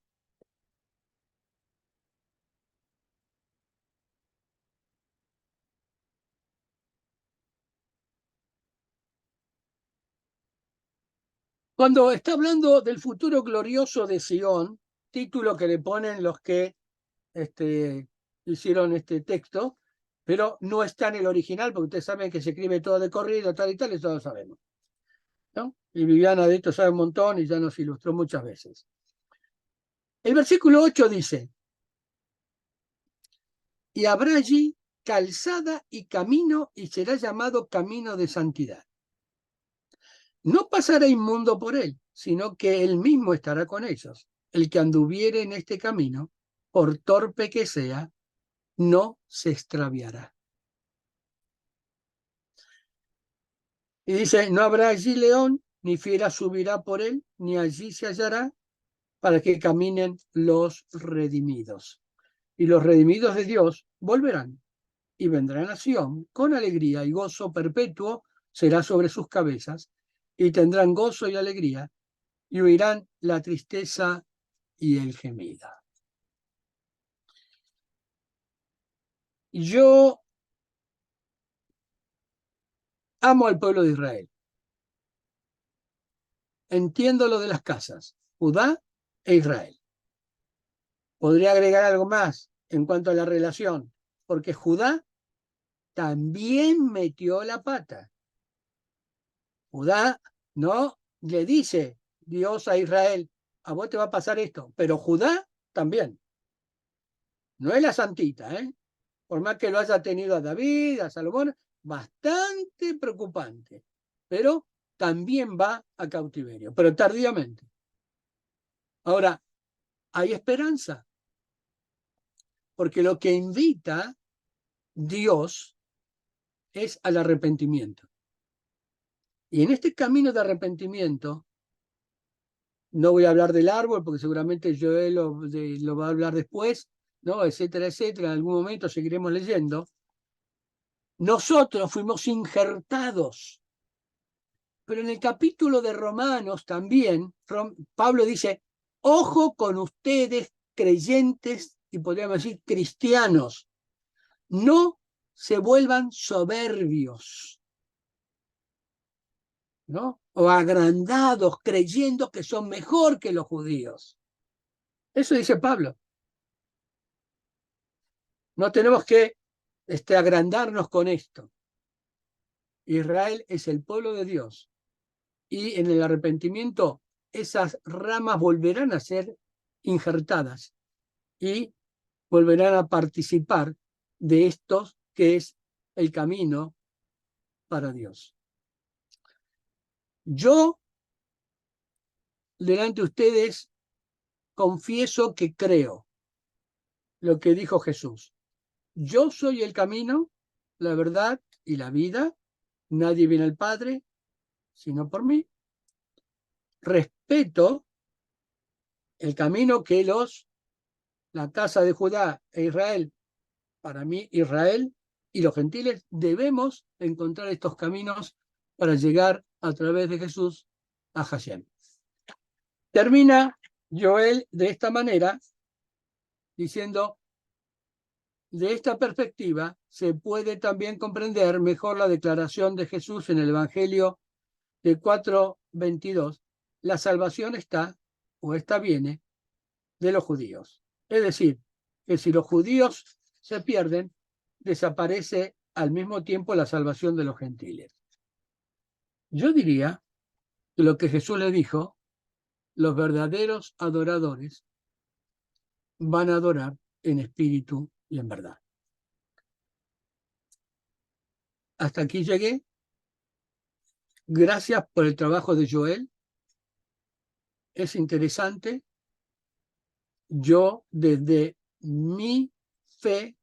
Cuando está hablando del futuro glorioso de Sion, título que le ponen los que hicieron este texto, pero no está en el original, porque ustedes saben que se escribe todo de corrido, tal y tal, y todos lo sabemos, ¿no? Y Viviana de esto sabe un montón y ya nos ilustró muchas veces. El versículo 8 dice: y habrá allí calzada y camino, y será llamado camino de santidad. No pasará inmundo por él, sino que él mismo estará con ellos. El que anduviere en este camino, por torpe que sea, no se extraviará. Y dice: no habrá allí león, ni fiera subirá por él, ni allí se hallará, para que caminen los redimidos. Y los redimidos de Dios volverán y vendrán a Sión con alegría, y gozo perpetuo será sobre sus cabezas, y tendrán gozo y alegría, y oirán la tristeza y el gemido. Yo amo al pueblo de Israel. Entiendo lo de las casas, Judá e Israel. Podría agregar algo más en cuanto a la relación, porque Judá también metió la pata. Judá no le dice Dios a Israel: a vos te va a pasar esto, pero Judá también. No es la santita, ¿eh? Por más que lo haya tenido a David, a Salomón, bastante preocupante, pero también va a cautiverio, pero tardíamente. Ahora, hay esperanza, porque lo que invita Dios es al arrepentimiento. Y en este camino de arrepentimiento, no voy a hablar del árbol, porque seguramente Joel lo va a hablar después, ¿no? Etcétera, etcétera. En algún momento seguiremos leyendo. Nosotros fuimos injertados. Pero en el capítulo de Romanos también, Pablo dice: ojo con ustedes, creyentes, y podríamos decir cristianos, no se vuelvan soberbios, ¿no? O agrandados, creyendo que son mejor que los judíos. Eso dice Pablo. No tenemos que agrandarnos con esto. Israel es el pueblo de Dios, y en el arrepentimiento esas ramas volverán a ser injertadas y volverán a participar de estos que es el camino para Dios. Yo, delante de ustedes, confieso que creo lo que dijo Jesús: yo soy el camino, la verdad y la vida. Nadie viene al Padre sino por mí. Respeto el camino que la casa de Judá e Israel, para mí Israel y los gentiles, debemos encontrar estos caminos para llegar a través de Jesús a Hashem. Termina Joel de esta manera, diciendo: de esta perspectiva se puede también comprender mejor la declaración de Jesús en el Evangelio de 4:22. La salvación está, o esta viene, de los judíos. Es decir, que si los judíos se pierden, desaparece al mismo tiempo la salvación de los gentiles. Yo diría que lo que Jesús le dijo: los verdaderos adoradores van a adorar en espíritu y en verdad. Hasta aquí llegué. Gracias por el trabajo de Joel. Es interesante. Yo, desde mi fe,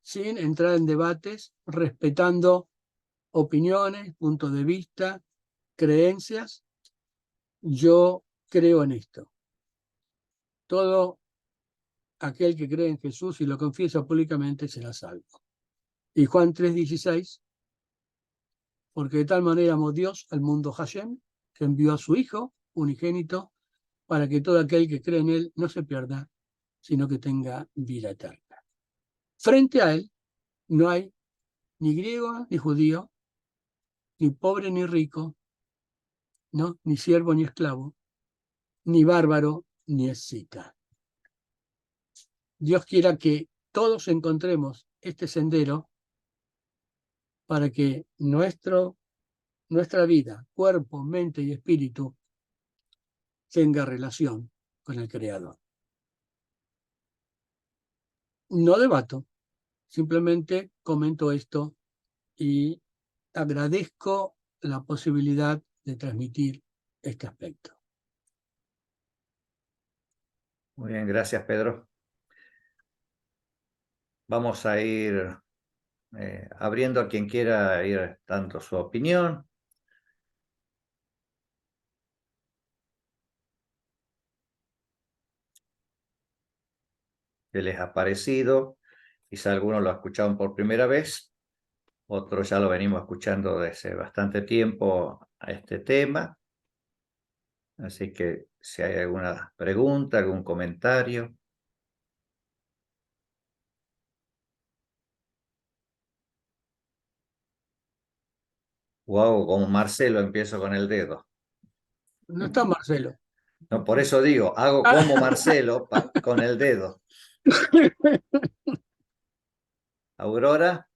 sin entrar en debates, respetando opiniones, puntos de vista, creencias, yo creo en esto. Todo aquel que cree en Jesús y lo confiesa públicamente será salvo. Y Juan 3:16, porque de tal manera amó Dios al mundo Hashem, que envió a su Hijo unigénito, para que todo aquel que cree en él no se pierda, sino que tenga vida eterna. Frente a él no hay ni griego ni judío, ni pobre ni rico, ¿no? Ni siervo ni esclavo, ni bárbaro ni escita. Dios quiera que todos encontremos este sendero para que nuestra vida, cuerpo, mente y espíritu tenga relación con el Creador. No debato, simplemente comento esto y agradezco la posibilidad de transmitir este aspecto. Muy bien, gracias, Pedro. Vamos a ir abriendo a quien quiera ir dando su opinión. ¿Qué les ha parecido? Quizá algunos lo escucharon por primera vez, otros ya lo venimos escuchando desde bastante tiempo a este tema. Así que si hay alguna pregunta, algún comentario. Wow, como Marcelo empiezo con el dedo. No está Marcelo. No, por eso digo, hago como Marcelo con el dedo. Aurora.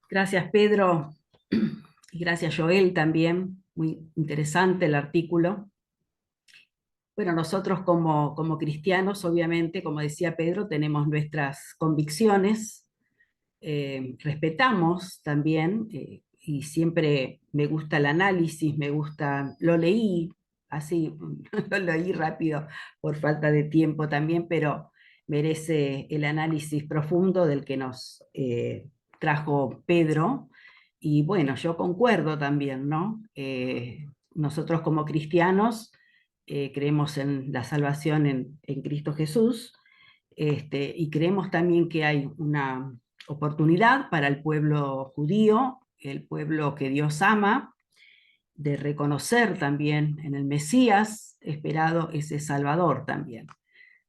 Gracias, Pedro. Y gracias, Joel, también. Muy interesante el artículo. Bueno, nosotros como cristianos, obviamente, como decía Pedro, tenemos nuestras convicciones, respetamos también, y siempre me gusta el análisis, lo leí así, lo leí rápido por falta de tiempo también, pero merece el análisis profundo del que nos trajo Pedro. Y bueno, yo concuerdo también, ¿no? Nosotros como cristianos creemos en la salvación en Cristo Jesús, y creemos también que hay una oportunidad para el pueblo judío, el pueblo que Dios ama, de reconocer también en el Mesías esperado ese Salvador también.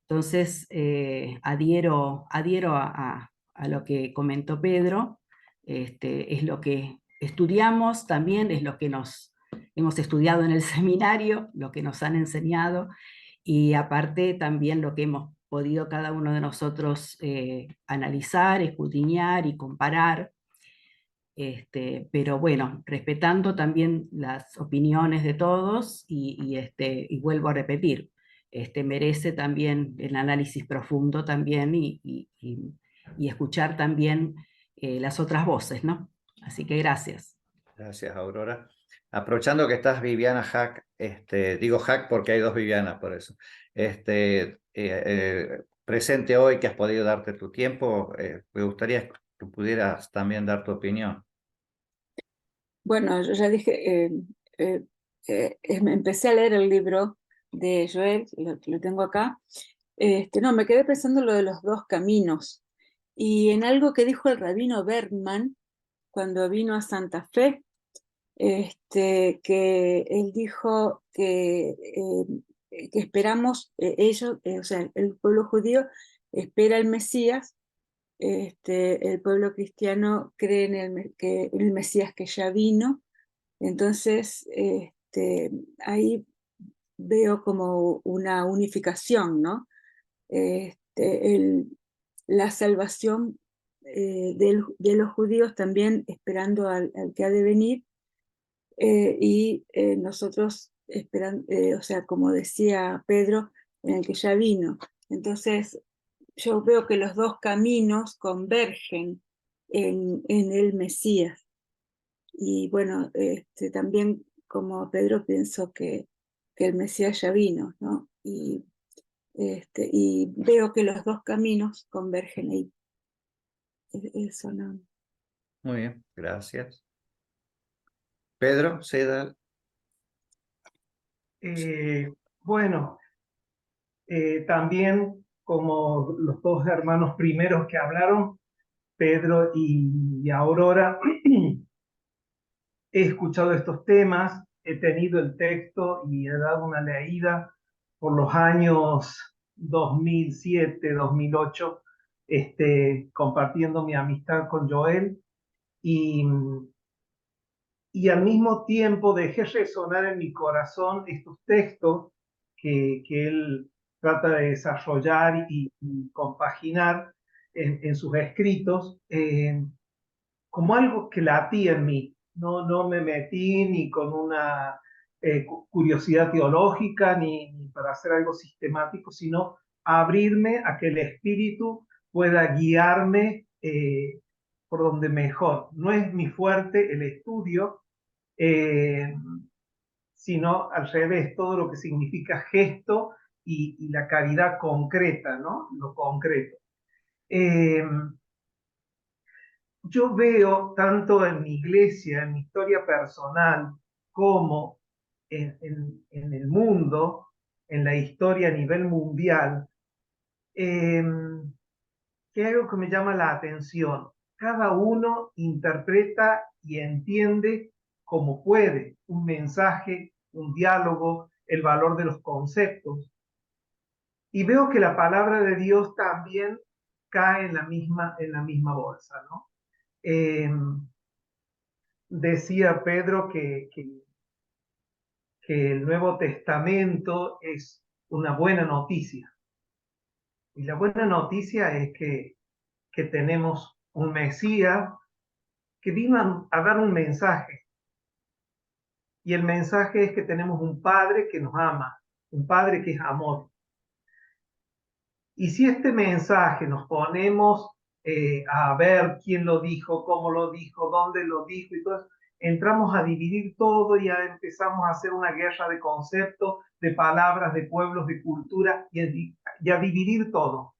Entonces, adhiero a lo que comentó Pedro, es lo que estudiamos también, es lo que nos hemos estudiado en el seminario, lo que nos han enseñado, y aparte también lo que hemos podido cada uno de nosotros analizar, escudriñar y comparar, pero bueno, respetando también las opiniones de todos y vuelvo a repetir, merece también el análisis profundo también y escuchar también las otras voces, ¿no? Así que gracias. Gracias, Aurora. Aprovechando que estás Viviana Hack, digo Hack porque hay dos Vivianas, por eso. Presente hoy, que has podido darte tu tiempo, me gustaría que pudieras también dar tu opinión. Bueno, yo ya dije, empecé a leer el libro de Joel, lo tengo acá. No, me quedé pensando lo de los dos caminos y en algo que dijo el rabino Bergman cuando vino a Santa Fe, que él dijo que esperamos, ellos, o sea, el pueblo judío espera el Mesías, el pueblo cristiano cree en el Mesías que ya vino. Entonces, ahí veo como una unificación, ¿no? La salvación de los judíos también esperando al que ha de venir, y nosotros esperando, o sea, como decía Pedro, en el que ya vino. Entonces, yo veo que los dos caminos convergen en el Mesías. Y bueno, también como Pedro pienso que el Mesías ya vino, ¿no? Y veo que los dos caminos convergen ahí. Eso no. Muy bien, gracias. Pedro, Seda. Bueno, también como los dos hermanos primeros que hablaron, Pedro y Aurora, he escuchado estos temas, he tenido el texto y he dado una leída por los años 2007, 2008, compartiendo mi amistad con Joel y, y al mismo tiempo dejé resonar en mi corazón estos textos que él trata de desarrollar y compaginar en sus escritos, como algo que latía en mí. No me metí ni con una curiosidad teológica ni para hacer algo sistemático, sino abrirme a que el Espíritu pueda guiarme por donde mejor. No es mi fuerte el estudio, eh, sino al revés, todo lo que significa gesto y la caridad concreta, ¿no? Lo concreto. Yo veo tanto en mi iglesia, en mi historia personal, como en el mundo, en la historia a nivel mundial, eh, que hay algo que me llama la atención. Cada uno interpreta y entiende como puede un mensaje, un diálogo, el valor de los conceptos. Y veo que la palabra de Dios también cae en la misma bolsa, ¿no? Decía Pedro que el Nuevo Testamento es una buena noticia. Y la buena noticia es que tenemos un Mesías que vino a dar un mensaje. Y el mensaje es que tenemos un Padre que nos ama, un Padre que es amor. Y si este mensaje nos ponemos a ver quién lo dijo, cómo lo dijo, dónde lo dijo y todo eso, entramos a dividir todo y ya empezamos a hacer una guerra de conceptos, de palabras, de pueblos, de cultura y a dividir todo.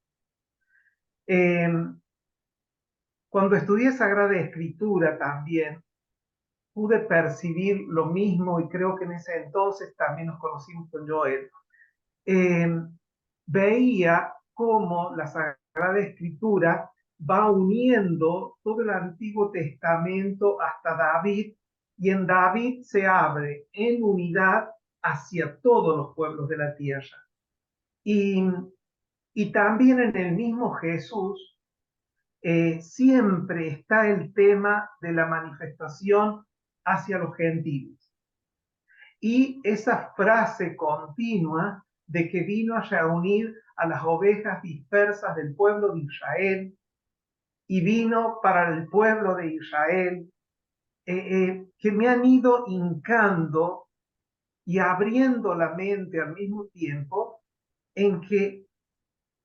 Cuando estudié Sagrada Escritura también pude percibir lo mismo y creo que en ese entonces también nos conocimos con Joel. Veía cómo la Sagrada Escritura va uniendo todo el Antiguo Testamento hasta David, y en David se abre en unidad hacia todos los pueblos de la tierra. Y también en el mismo Jesús siempre está el tema de la manifestación hacia los gentiles. Y esa frase continua de que vino a reunir a las ovejas dispersas del pueblo de Israel y vino para el pueblo de Israel, que me han ido hincando y abriendo la mente al mismo tiempo en que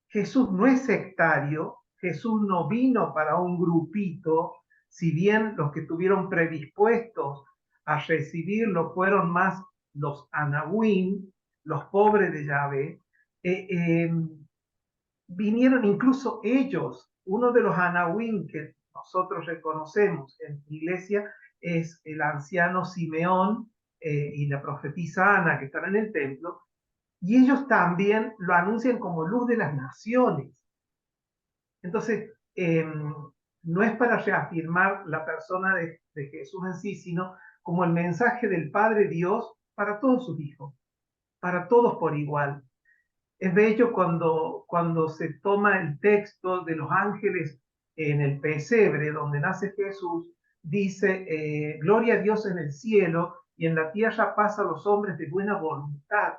Jesús no es sectario, Jesús no vino para un grupito, si bien los que estuvieron predispuestos a recibirlo fueron más los anahuim, los pobres de Yahvé, vinieron incluso ellos. Uno de los anahuim que nosotros reconocemos en la iglesia es el anciano Simeón y la profetisa Ana, que están en el templo, y ellos también lo anuncian como luz de las naciones. Entonces, no es para reafirmar la persona de Jesús en sí, sino como el mensaje del Padre Dios para todos sus hijos, para todos por igual. Es bello cuando se toma el texto de los ángeles en el pesebre donde nace Jesús, dice, gloria a Dios en el cielo y en la tierra paz a los hombres de buena voluntad.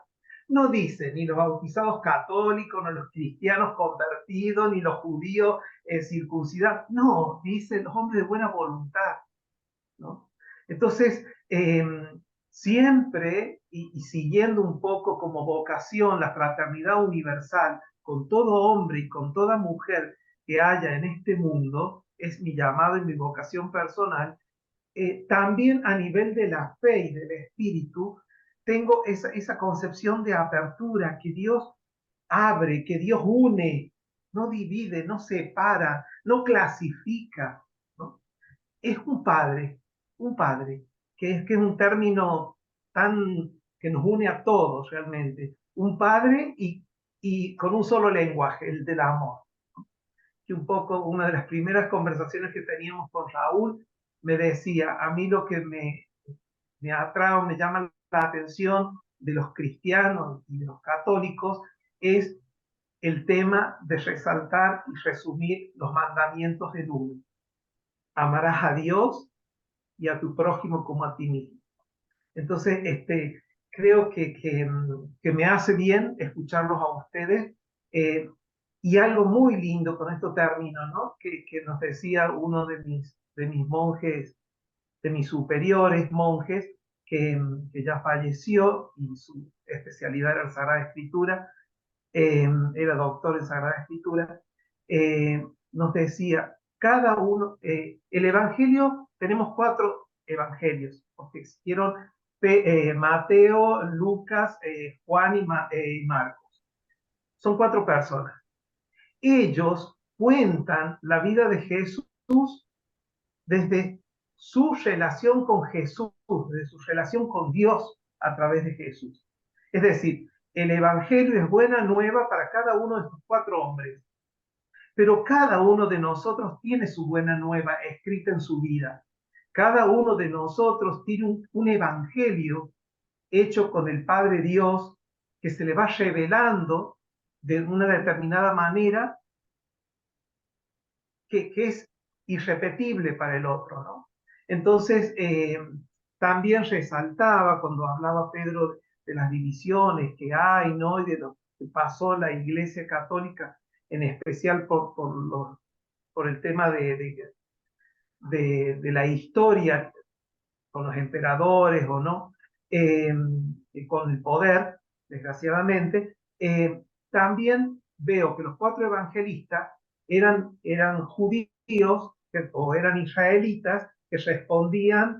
No dice ni los bautizados católicos, ni los cristianos convertidos, ni los judíos circuncidados. No, dice los hombres de buena voluntad, ¿no? Entonces, siempre, y siguiendo un poco como vocación la fraternidad universal con todo hombre y con toda mujer que haya en este mundo, es mi llamado y mi vocación personal, también a nivel de la fe y del espíritu, tengo esa concepción de apertura, que Dios abre, que Dios une, no divide, no separa, no clasifica, ¿no? Es un padre, que es un término tan que nos une a todos realmente. Un padre y con un solo lenguaje, el del amor. Que un poco una de las primeras conversaciones que teníamos con Raúl me decía, a mí lo que me atrae, me llama la atención de los cristianos y de los católicos es el tema de resaltar y resumir los mandamientos en uno. Amarás a Dios y a tu prójimo como a ti mismo. Entonces, creo que me hace bien escucharlos a ustedes. Y algo muy lindo, con esto termino, ¿no? Que nos decía uno de mis monjes, de mis superiores monjes, que ya falleció y su especialidad era la Sagrada Escritura, era doctor en Sagrada Escritura, nos decía, cada uno, el Evangelio, tenemos 4 evangelios, porque existieron Mateo, Lucas, Juan y Marcos. Son 4 personas. Ellos cuentan la vida de Jesús desde su relación con Jesús, desde su relación con Dios a través de Jesús. Es decir, el Evangelio es buena nueva para cada uno de estos 4 hombres, pero cada uno de nosotros tiene su buena nueva escrita en su vida. Cada uno de nosotros tiene un Evangelio hecho con el Padre Dios que se le va revelando de una determinada manera que es irrepetible para el otro, ¿no? Entonces, también resaltaba cuando hablaba Pedro de las divisiones que hay, ¿no? Y de lo que pasó la Iglesia Católica, en especial por el tema de la historia con los emperadores o no, con el poder, desgraciadamente. También veo que los 4 evangelistas eran judíos o eran israelitas que respondían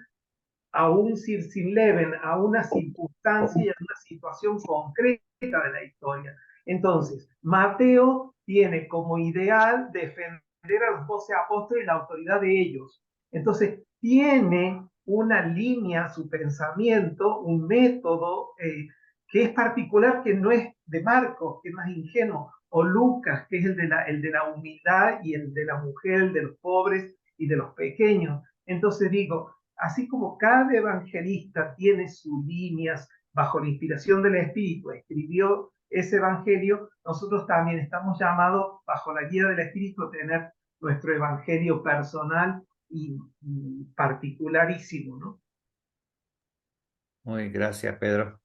a un Sirsinleben, a una circunstancia y a una situación concreta de la historia. Entonces, Mateo tiene como ideal defender a los 12 apóstoles y la autoridad de ellos. Entonces, tiene una línea, su pensamiento, un método que es particular, que no es de Marcos, que es más ingenuo, o Lucas, que es el de la humildad y el de la mujer, el de los pobres y de los pequeños. Entonces digo, así como cada evangelista tiene sus líneas bajo la inspiración del Espíritu, escribió ese evangelio, nosotros también estamos llamados bajo la guía del Espíritu a tener nuestro evangelio personal y particularísimo, ¿no? Muy gracias, Pedro.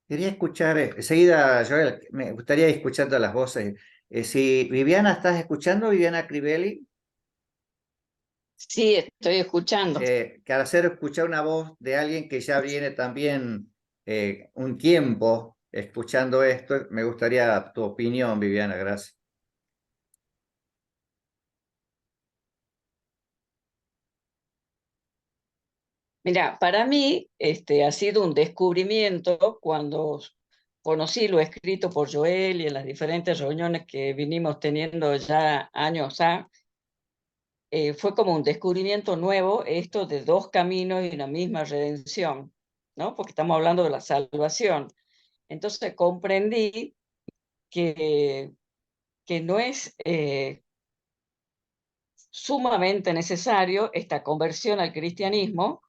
Quería escuchar, enseguida, Joel, me gustaría ir escuchando las voces. Si Viviana, ¿estás escuchando, Viviana Crivelli? Sí, estoy escuchando. Que al hacer escuchar una voz de alguien que ya viene también un tiempo escuchando esto, me gustaría tu opinión, Viviana, gracias. Mira, para mí ha sido un descubrimiento cuando conocí lo escrito por Joel y en las diferentes reuniones que vinimos teniendo ya años fue como un descubrimiento nuevo esto de 2 caminos y una misma redención, ¿no? Porque estamos hablando de la salvación. Entonces comprendí que no es sumamente necesario esta conversión al cristianismo,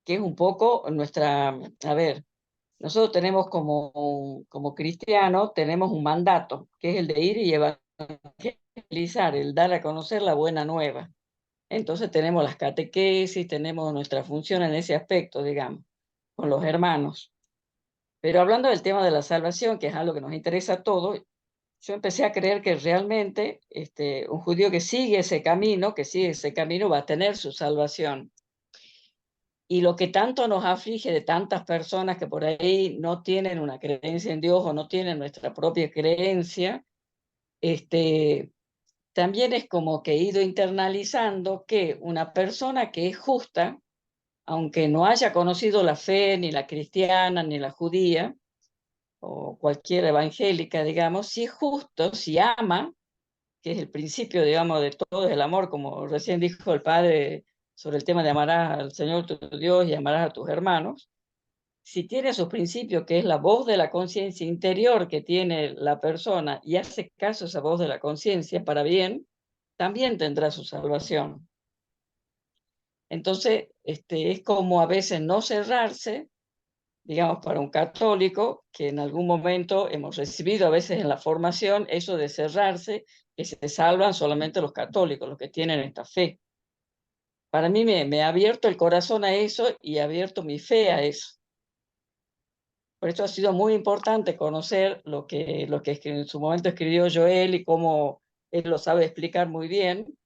que es un poco nuestra, a ver, nosotros tenemos como cristianos, tenemos un mandato, que es el de ir y evangelizar, el dar a conocer la buena nueva. Entonces tenemos las catequesis, tenemos nuestra función en ese aspecto, digamos, con los hermanos. Pero hablando del tema de la salvación, que es algo que nos interesa a todos, yo empecé a creer que realmente un judío que sigue ese camino va a tener su salvación. Y lo que tanto nos aflige de tantas personas que por ahí no tienen una creencia en Dios o no tienen nuestra propia creencia, también es como que he ido internalizando que una persona que es justa, aunque no haya conocido la fe, ni la cristiana, ni la judía, o cualquier evangélica, digamos, si es justo, si ama, que es el principio, digamos, de todo el amor, como recién dijo el Padre sobre el tema de amarás al Señor tu Dios y amarás a tus hermanos, si tiene sus principios, que es la voz de la conciencia interior que tiene la persona, y hace caso a esa voz de la conciencia para bien, también tendrá su salvación. Entonces, es como a veces no cerrarse, digamos, para un católico, que en algún momento hemos recibido a veces en la formación eso de cerrarse, que se salvan solamente los católicos, los que tienen esta fe. Para mí me ha abierto el corazón a eso y ha abierto mi fe a eso. Por eso ha sido muy importante conocer lo que en su momento escribió Joel y cómo él lo sabe explicar muy bien.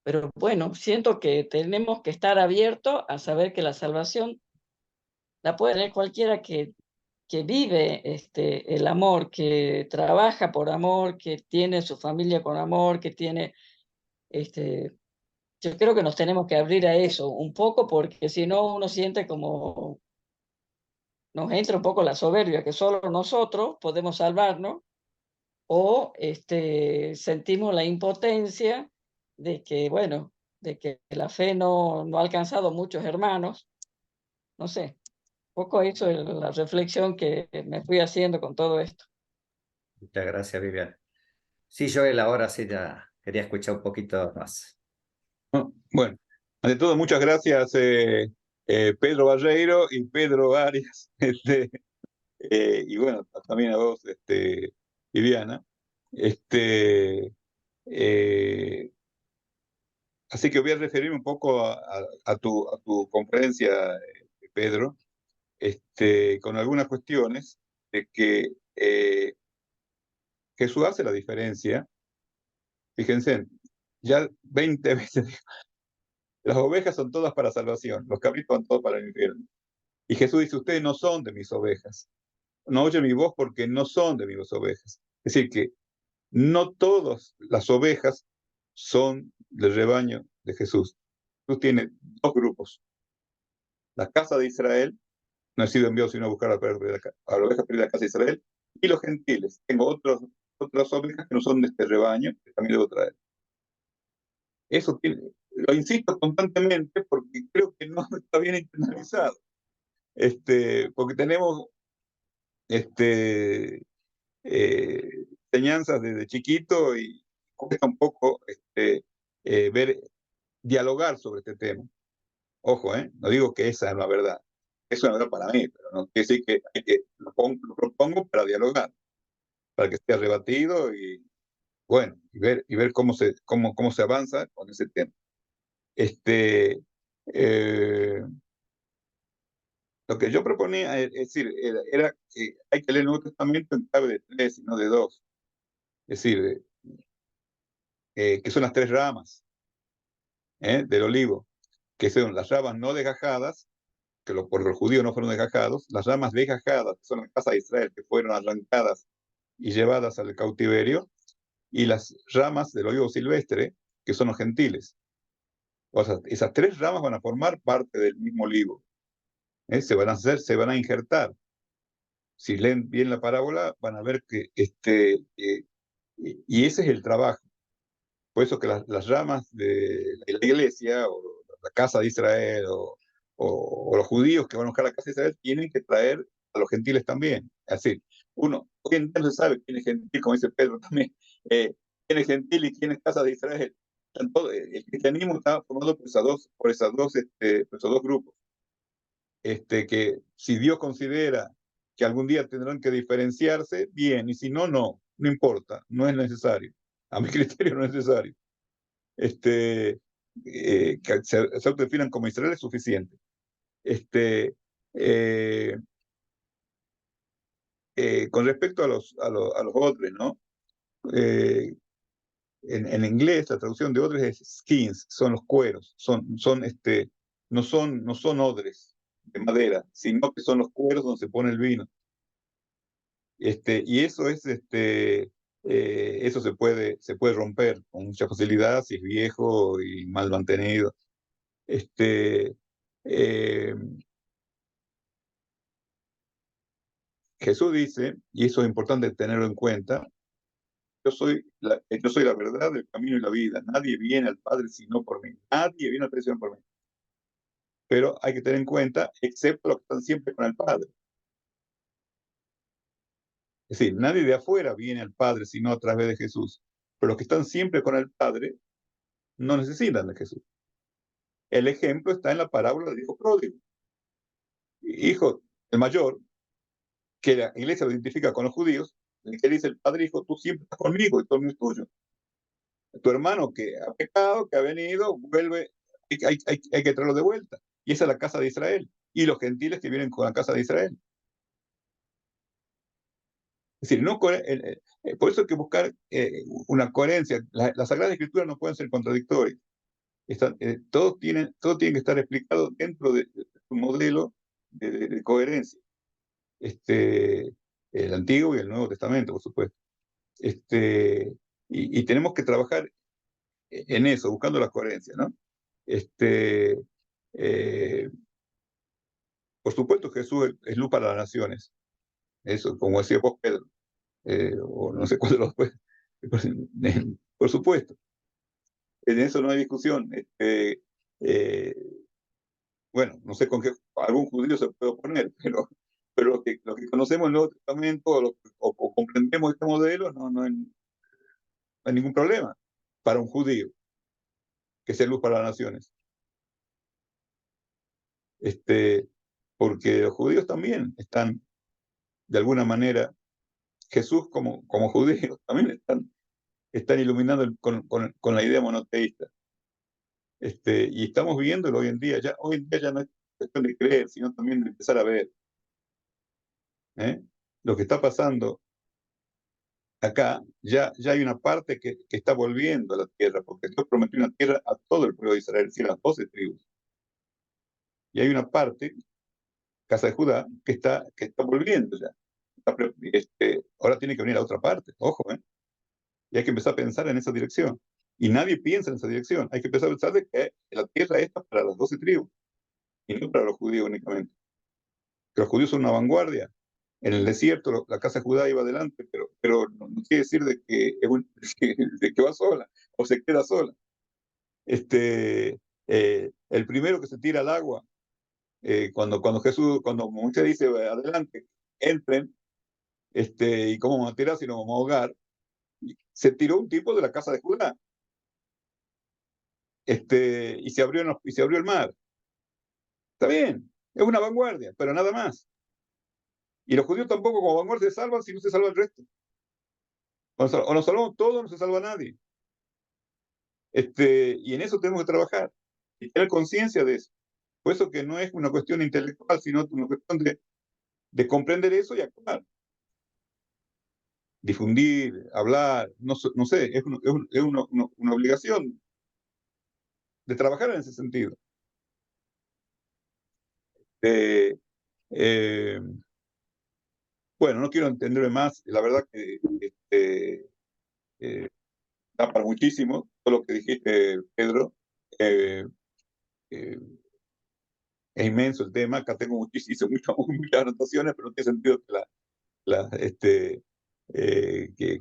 Pero bueno, siento que tenemos que estar abiertos a saber que la salvación la puede tener cualquiera que vive el amor, que trabaja por amor, que tiene su familia con amor, que tiene... yo creo que nos tenemos que abrir a eso un poco, porque si no uno siente como... nos entra un poco la soberbia, que solo nosotros podemos salvarnos, o sentimos la impotencia de que, bueno, de que la fe no ha alcanzado muchos hermanos. No sé, un poco eso es la reflexión que me fui haciendo con todo esto. Muchas gracias, Vivian. Sí, Joel, ahora sí ya quería escuchar un poquito más. Bueno, ante todo, muchas gracias, Pedro Barreiro y Pedro Arias, y bueno, también a vos, Viviana. Eh, Así que voy a referirme un poco a tu conferencia, Pedro, con algunas cuestiones de que Jesús hace la diferencia. Fíjense, ya 20 veces dijo, las ovejas son todas para salvación, los cabritos son todos para el infierno. Y Jesús dice, ustedes no son de mis ovejas, no oyen mi voz porque no son de mis ovejas. Es decir, que no todas las ovejas son del rebaño de Jesús. Jesús tiene dos grupos. La casa de Israel, no he sido enviado sino a buscar a la oveja perdida de la casa de Israel, y los gentiles. Tengo otras ovejas que no son de este rebaño, que también debo traer. Eso lo insisto constantemente porque creo que no está bien internalizado. Porque tenemos enseñanzas desde chiquito y cuesta un poco dialogar sobre este tema. Ojo, no digo que esa es la verdad. Eso es la verdad para mí, pero no quiere decir que lo propongo para dialogar, para que esté rebatido y bueno, y ver cómo se avanza con ese tema. Lo que yo proponía, es decir, era que hay que leer el Nuevo Testamento en clave de 3 y no de 2. Es decir, que son las 3 ramas del olivo, que son las ramas no desgajadas, que por los judíos no fueron desgajados, las ramas desgajadas, que son la casa de Israel, que fueron arrancadas y llevadas al cautiverio, y las ramas del olivo silvestre, que son los gentiles. O sea, esas 3 ramas van a formar parte del mismo olivo. Se van a injertar. Si leen bien la parábola, van a ver que y ese es el trabajo. Por eso que las ramas de la iglesia, o la casa de Israel, o los judíos que van a buscar la casa de Israel, tienen que traer a los gentiles también. Así, hoy en día no se sabe quién es gentil, como dice Pedro también, quién es gentil y quién es casa de Israel. El cristianismo está formado por esos dos grupos. Que si Dios considera que algún día tendrán que diferenciarse, bien, y si no, no importa, no es necesario. A mi criterio no es necesario. Que se autodefinan como Israel es suficiente. Con respecto a los odres, ¿no? En inglés la traducción de odres es skins, son los cueros, no son odres de madera, sino que son los cueros donde se pone el vino. Y eso eso se puede romper con mucha facilidad si es viejo y mal mantenido. Eh, Jesús dice, y eso es importante tenerlo en cuenta, yo soy la verdad, el camino y la vida. Nadie viene al Padre sino por mí. Nadie viene al Padre sino por mí. pero hay que tener en cuenta, excepto los que están siempre con el Padre. Es decir, nadie de afuera viene al Padre sino a través de Jesús. Pero los que están siempre con el Padre no necesitan de Jesús. El ejemplo está en la parábola del hijo pródigo. Hijo, el mayor, que la iglesia lo identifica con los judíos, el que dice el padre, hijo, tú siempre estás conmigo y todo mío es tuyo. Tu hermano que ha pecado, que ha venido, vuelve, hay que traerlo de vuelta. Y esa es la casa de Israel. Y los gentiles que vienen con la casa de Israel. Es decir, no, por eso hay que buscar una coherencia. Las Sagradas Escrituras no pueden ser contradictorias. Todo tiene que estar explicado dentro de un modelo de coherencia. El Antiguo y el Nuevo Testamento, por supuesto. Y tenemos que trabajar en eso, buscando la coherencia, ¿no? Por supuesto, Jesús es luz para las naciones. Eso, como decía vos, Pedro. O no sé cuál de los dos. Por supuesto. En eso no hay discusión. Bueno, no sé con qué algún judío se puede oponer, pero lo que conocemos en el Nuevo Testamento o comprendemos este modelo, no hay ningún problema para un judío que sea luz para las naciones. Porque los judíos también están, de alguna manera, Jesús como judío también están iluminando con la idea monoteísta. Y estamos viéndolo hoy en día ya no es cuestión de creer, sino también de empezar a ver lo que está pasando acá. Ya hay una parte que está volviendo a la tierra, porque Dios prometió una tierra a todo el pueblo de Israel, es decir, a las 12 tribus. Y hay una parte, casa de Judá, que está volviendo ya. Ahora tiene que venir a otra parte, ojo, y hay que empezar a pensar en esa dirección. Y nadie piensa en esa dirección. Hay que empezar a pensar de que la tierra está para las 12 tribus, y no para los judíos únicamente. Que los judíos son una vanguardia. En el desierto la casa de Judá iba adelante, pero no quiere decir de que va sola o se queda sola. El primero que se tira al agua, cuando Moisés dice adelante, entren, y cómo vamos a tirar si no vamos a ahogar, se tiró un tipo de la casa de Judá, y se abrió el mar. Está bien, es una vanguardia, pero nada más. Y los judíos tampoco como vanguardia se salvan si no se salva el resto. O nos salvamos todos o no se salva nadie. Y en eso tenemos que trabajar y tener conciencia de eso. Por eso que no es una cuestión intelectual, sino una cuestión de comprender eso y actuar. Difundir, hablar, no sé, es una obligación de trabajar en ese sentido. Bueno, no quiero entenderme más, la verdad que da para muchísimo todo lo que dijiste, Pedro. Es inmenso el tema, acá tengo muchas anotaciones, pero no tiene sentido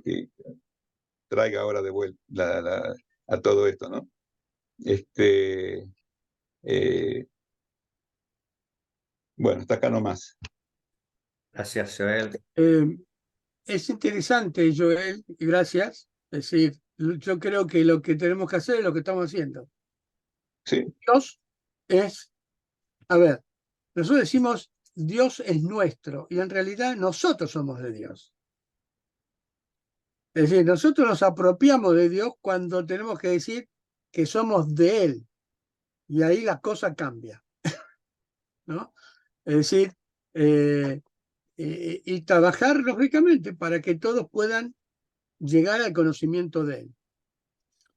que traiga ahora de vuelta a todo esto, ¿no? Bueno, hasta acá nomás. Gracias, Joel. Es interesante, Joel, y gracias. Es decir, yo creo que lo que tenemos que hacer es lo que estamos haciendo. Sí. Dios es, a ver, nosotros decimos Dios es nuestro, y en realidad nosotros somos de Dios. Es decir, nosotros nos apropiamos de Dios cuando tenemos que decir que somos de Él, y ahí la cosa cambia, ¿no? Es decir, y trabajar lógicamente para que todos puedan llegar al conocimiento de Él.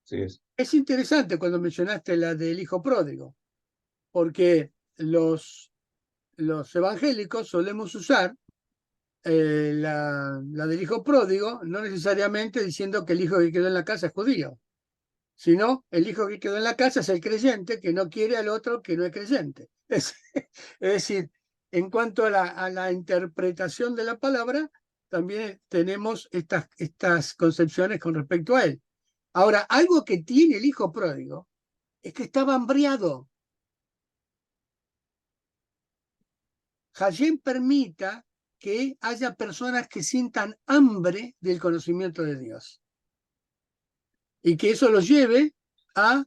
Sí es. Es interesante cuando mencionaste la del hijo pródigo, porque los evangélicos solemos usar la del hijo pródigo, no necesariamente diciendo que el hijo que quedó en la casa es judío, sino el hijo que quedó en la casa es el creyente que no quiere al otro que no es creyente. Es decir, en cuanto a la interpretación de la palabra, también tenemos estas concepciones con respecto a él. Ahora, algo que tiene el hijo pródigo es que estaba hambriado. Hashem permita que haya personas que sientan hambre del conocimiento de Dios. Y que eso los lleve a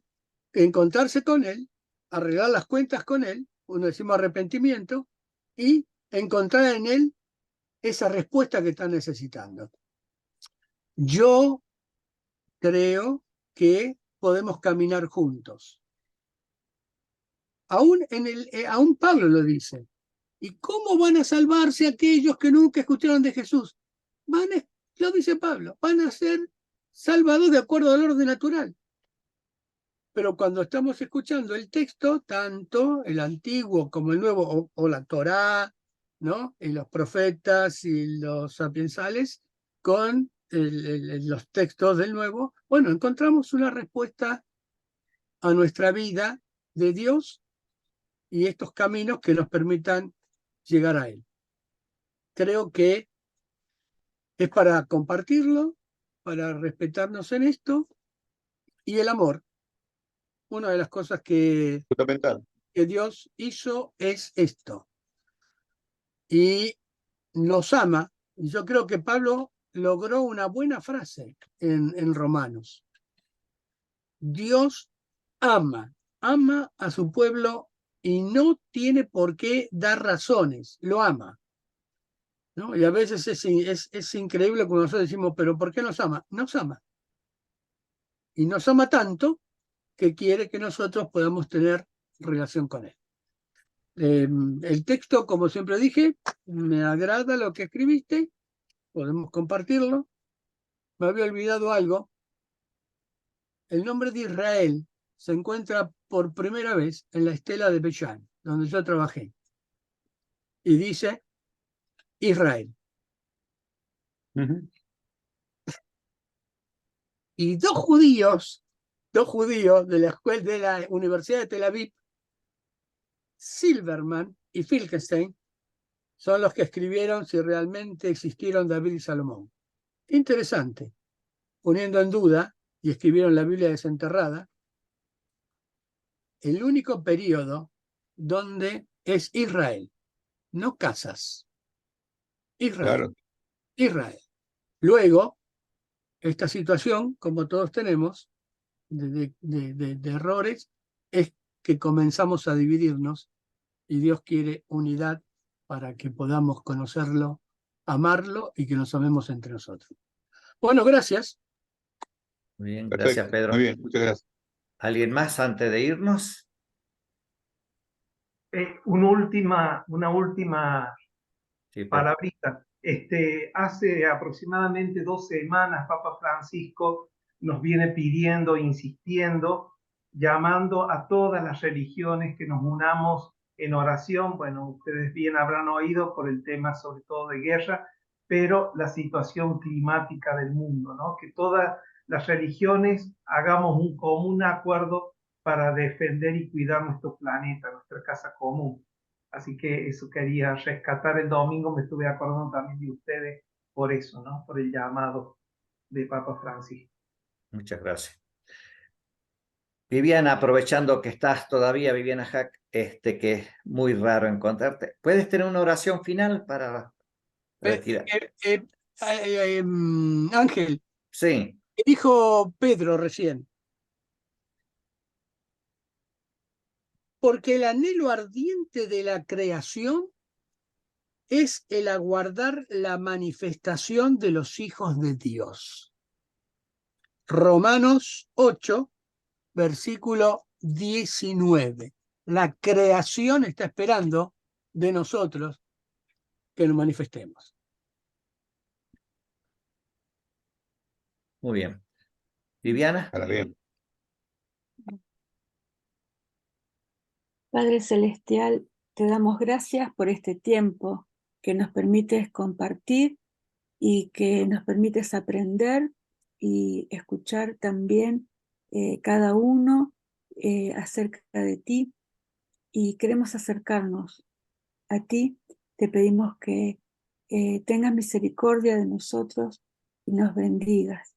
encontrarse con Él, arreglar las cuentas con Él, uno decimos arrepentimiento, y encontrar en Él esa respuesta que están necesitando. Yo creo que podemos caminar juntos. Aún Pablo lo dice. ¿Y cómo van a salvarse aquellos que nunca escucharon de Jesús? Lo dice Pablo, van a ser salvados de acuerdo al orden natural. Pero cuando estamos escuchando el texto, tanto el antiguo como el nuevo, o la Torá, ¿no? Y los profetas y los sapiensales, con los textos del nuevo, bueno, encontramos una respuesta a nuestra vida de Dios y estos caminos que nos permitan llegar a Él. Creo que es para compartirlo, para respetarnos en esto, y el amor. Una de las cosas que Fundamental. Dios hizo es esto. Y nos ama. Y yo creo que Pablo logró una buena frase en Romanos. Dios ama a su pueblo y no tiene por qué dar razones, lo ama. ¿No? Y a veces es increíble cuando nosotros decimos, pero ¿por qué nos ama? Nos ama. Y nos ama tanto que quiere que nosotros podamos tener relación con Él. El texto, como siempre dije, me agrada lo que escribiste, podemos compartirlo. Me había olvidado algo. El nombre de Israel se encuentra por primera vez en la estela de Bechán, donde yo trabajé. Y dice Israel. Ujú. Y dos judíos de la escuela de la Universidad de Tel Aviv, Silverman y Finkelstein, son los que escribieron si realmente existieron David y Salomón. Interesante, poniendo en duda, y escribieron la Biblia desenterrada, el único periodo donde es Israel, no casas. Israel. Claro. Israel. Luego, esta situación, como todos tenemos, de errores, es que comenzamos a dividirnos y Dios quiere unidad para que podamos conocerlo, amarlo y que nos amemos entre nosotros. Bueno, gracias. Muy bien, Perfecto. gracias, Pedro. Muy bien, muchas gracias. ¿Alguien más antes de irnos? Una última Sí, Pedro. palabrita. Hace aproximadamente 2 semanas, Papa Francisco nos viene pidiendo, insistiendo, llamando a todas las religiones que nos unamos en oración. Bueno, ustedes bien habrán oído por el tema sobre todo de guerra, pero la situación climática del mundo, ¿no? Que todas las religiones hagamos un común acuerdo para defender y cuidar nuestro planeta, nuestra casa común. Así que eso quería rescatar el domingo, me estuve acordando también de ustedes por eso, ¿no? Por el llamado de Papa Francisco. Muchas gracias. Viviana, aprovechando que estás todavía, Viviana Hack, que es muy raro encontrarte, ¿puedes tener una oración final para retirar? Ángel, Sí, dijo Pedro recién, porque el anhelo ardiente de la creación es el aguardar la manifestación de los hijos de Dios. Romanos 8, versículo 19. La creación está esperando de nosotros que nos manifestemos. muy bien. Viviana. Para bien. Padre Celestial, te damos gracias por este tiempo que nos permites compartir y que nos permites aprender y escuchar también cada uno acerca de ti, y queremos acercarnos a ti. Te pedimos que tengas misericordia de nosotros y nos bendigas,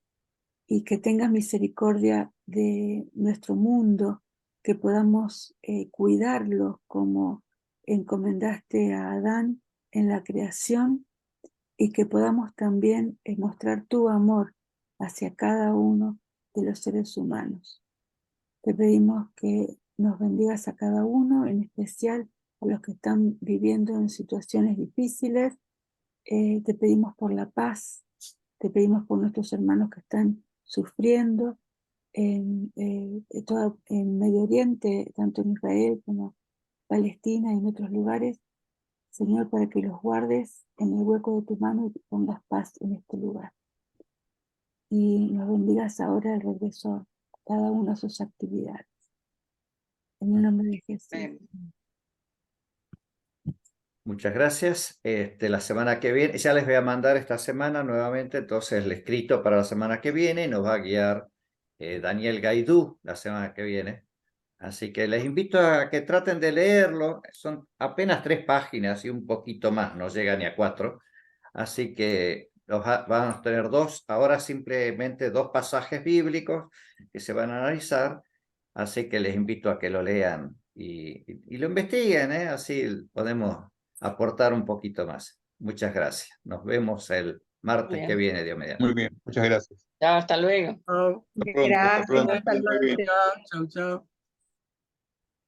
y que tengas misericordia de nuestro mundo, que podamos cuidarlo como encomendaste a Adán en la creación y que podamos también mostrar tu amor hacia cada uno de los seres humanos. Te pedimos que nos bendigas a cada uno, en especial a los que están viviendo en situaciones difíciles. Te pedimos por la paz, te pedimos por nuestros hermanos que están sufriendo en Medio Oriente, tanto en Israel como Palestina y en otros lugares. Señor, para que los guardes en el hueco de tu mano y pongas paz en este lugar. Y nos bendigas ahora al regreso a cada uno a sus actividades. En el nombre de Jesús. Muchas gracias. La semana que viene, ya les voy a mandar esta semana nuevamente, entonces el escrito para la semana que viene, nos va a guiar Daniel Gaidú la semana que viene. Así que les invito a que traten de leerlo. Son apenas 3 páginas y un poquito más, no llega ni a 4. Así que van a tener ahora simplemente 2 pasajes bíblicos que se van a analizar. Así que les invito a que lo lean y lo investiguen, así podemos aportar un poquito más. Muchas gracias. Nos vemos el martes que viene, Dios mediante. Muy bien, muchas gracias. Chao, hasta luego. Chao, Hasta pronto, hasta pronto. Gracias, hasta Muy bien. luego. chao, chao.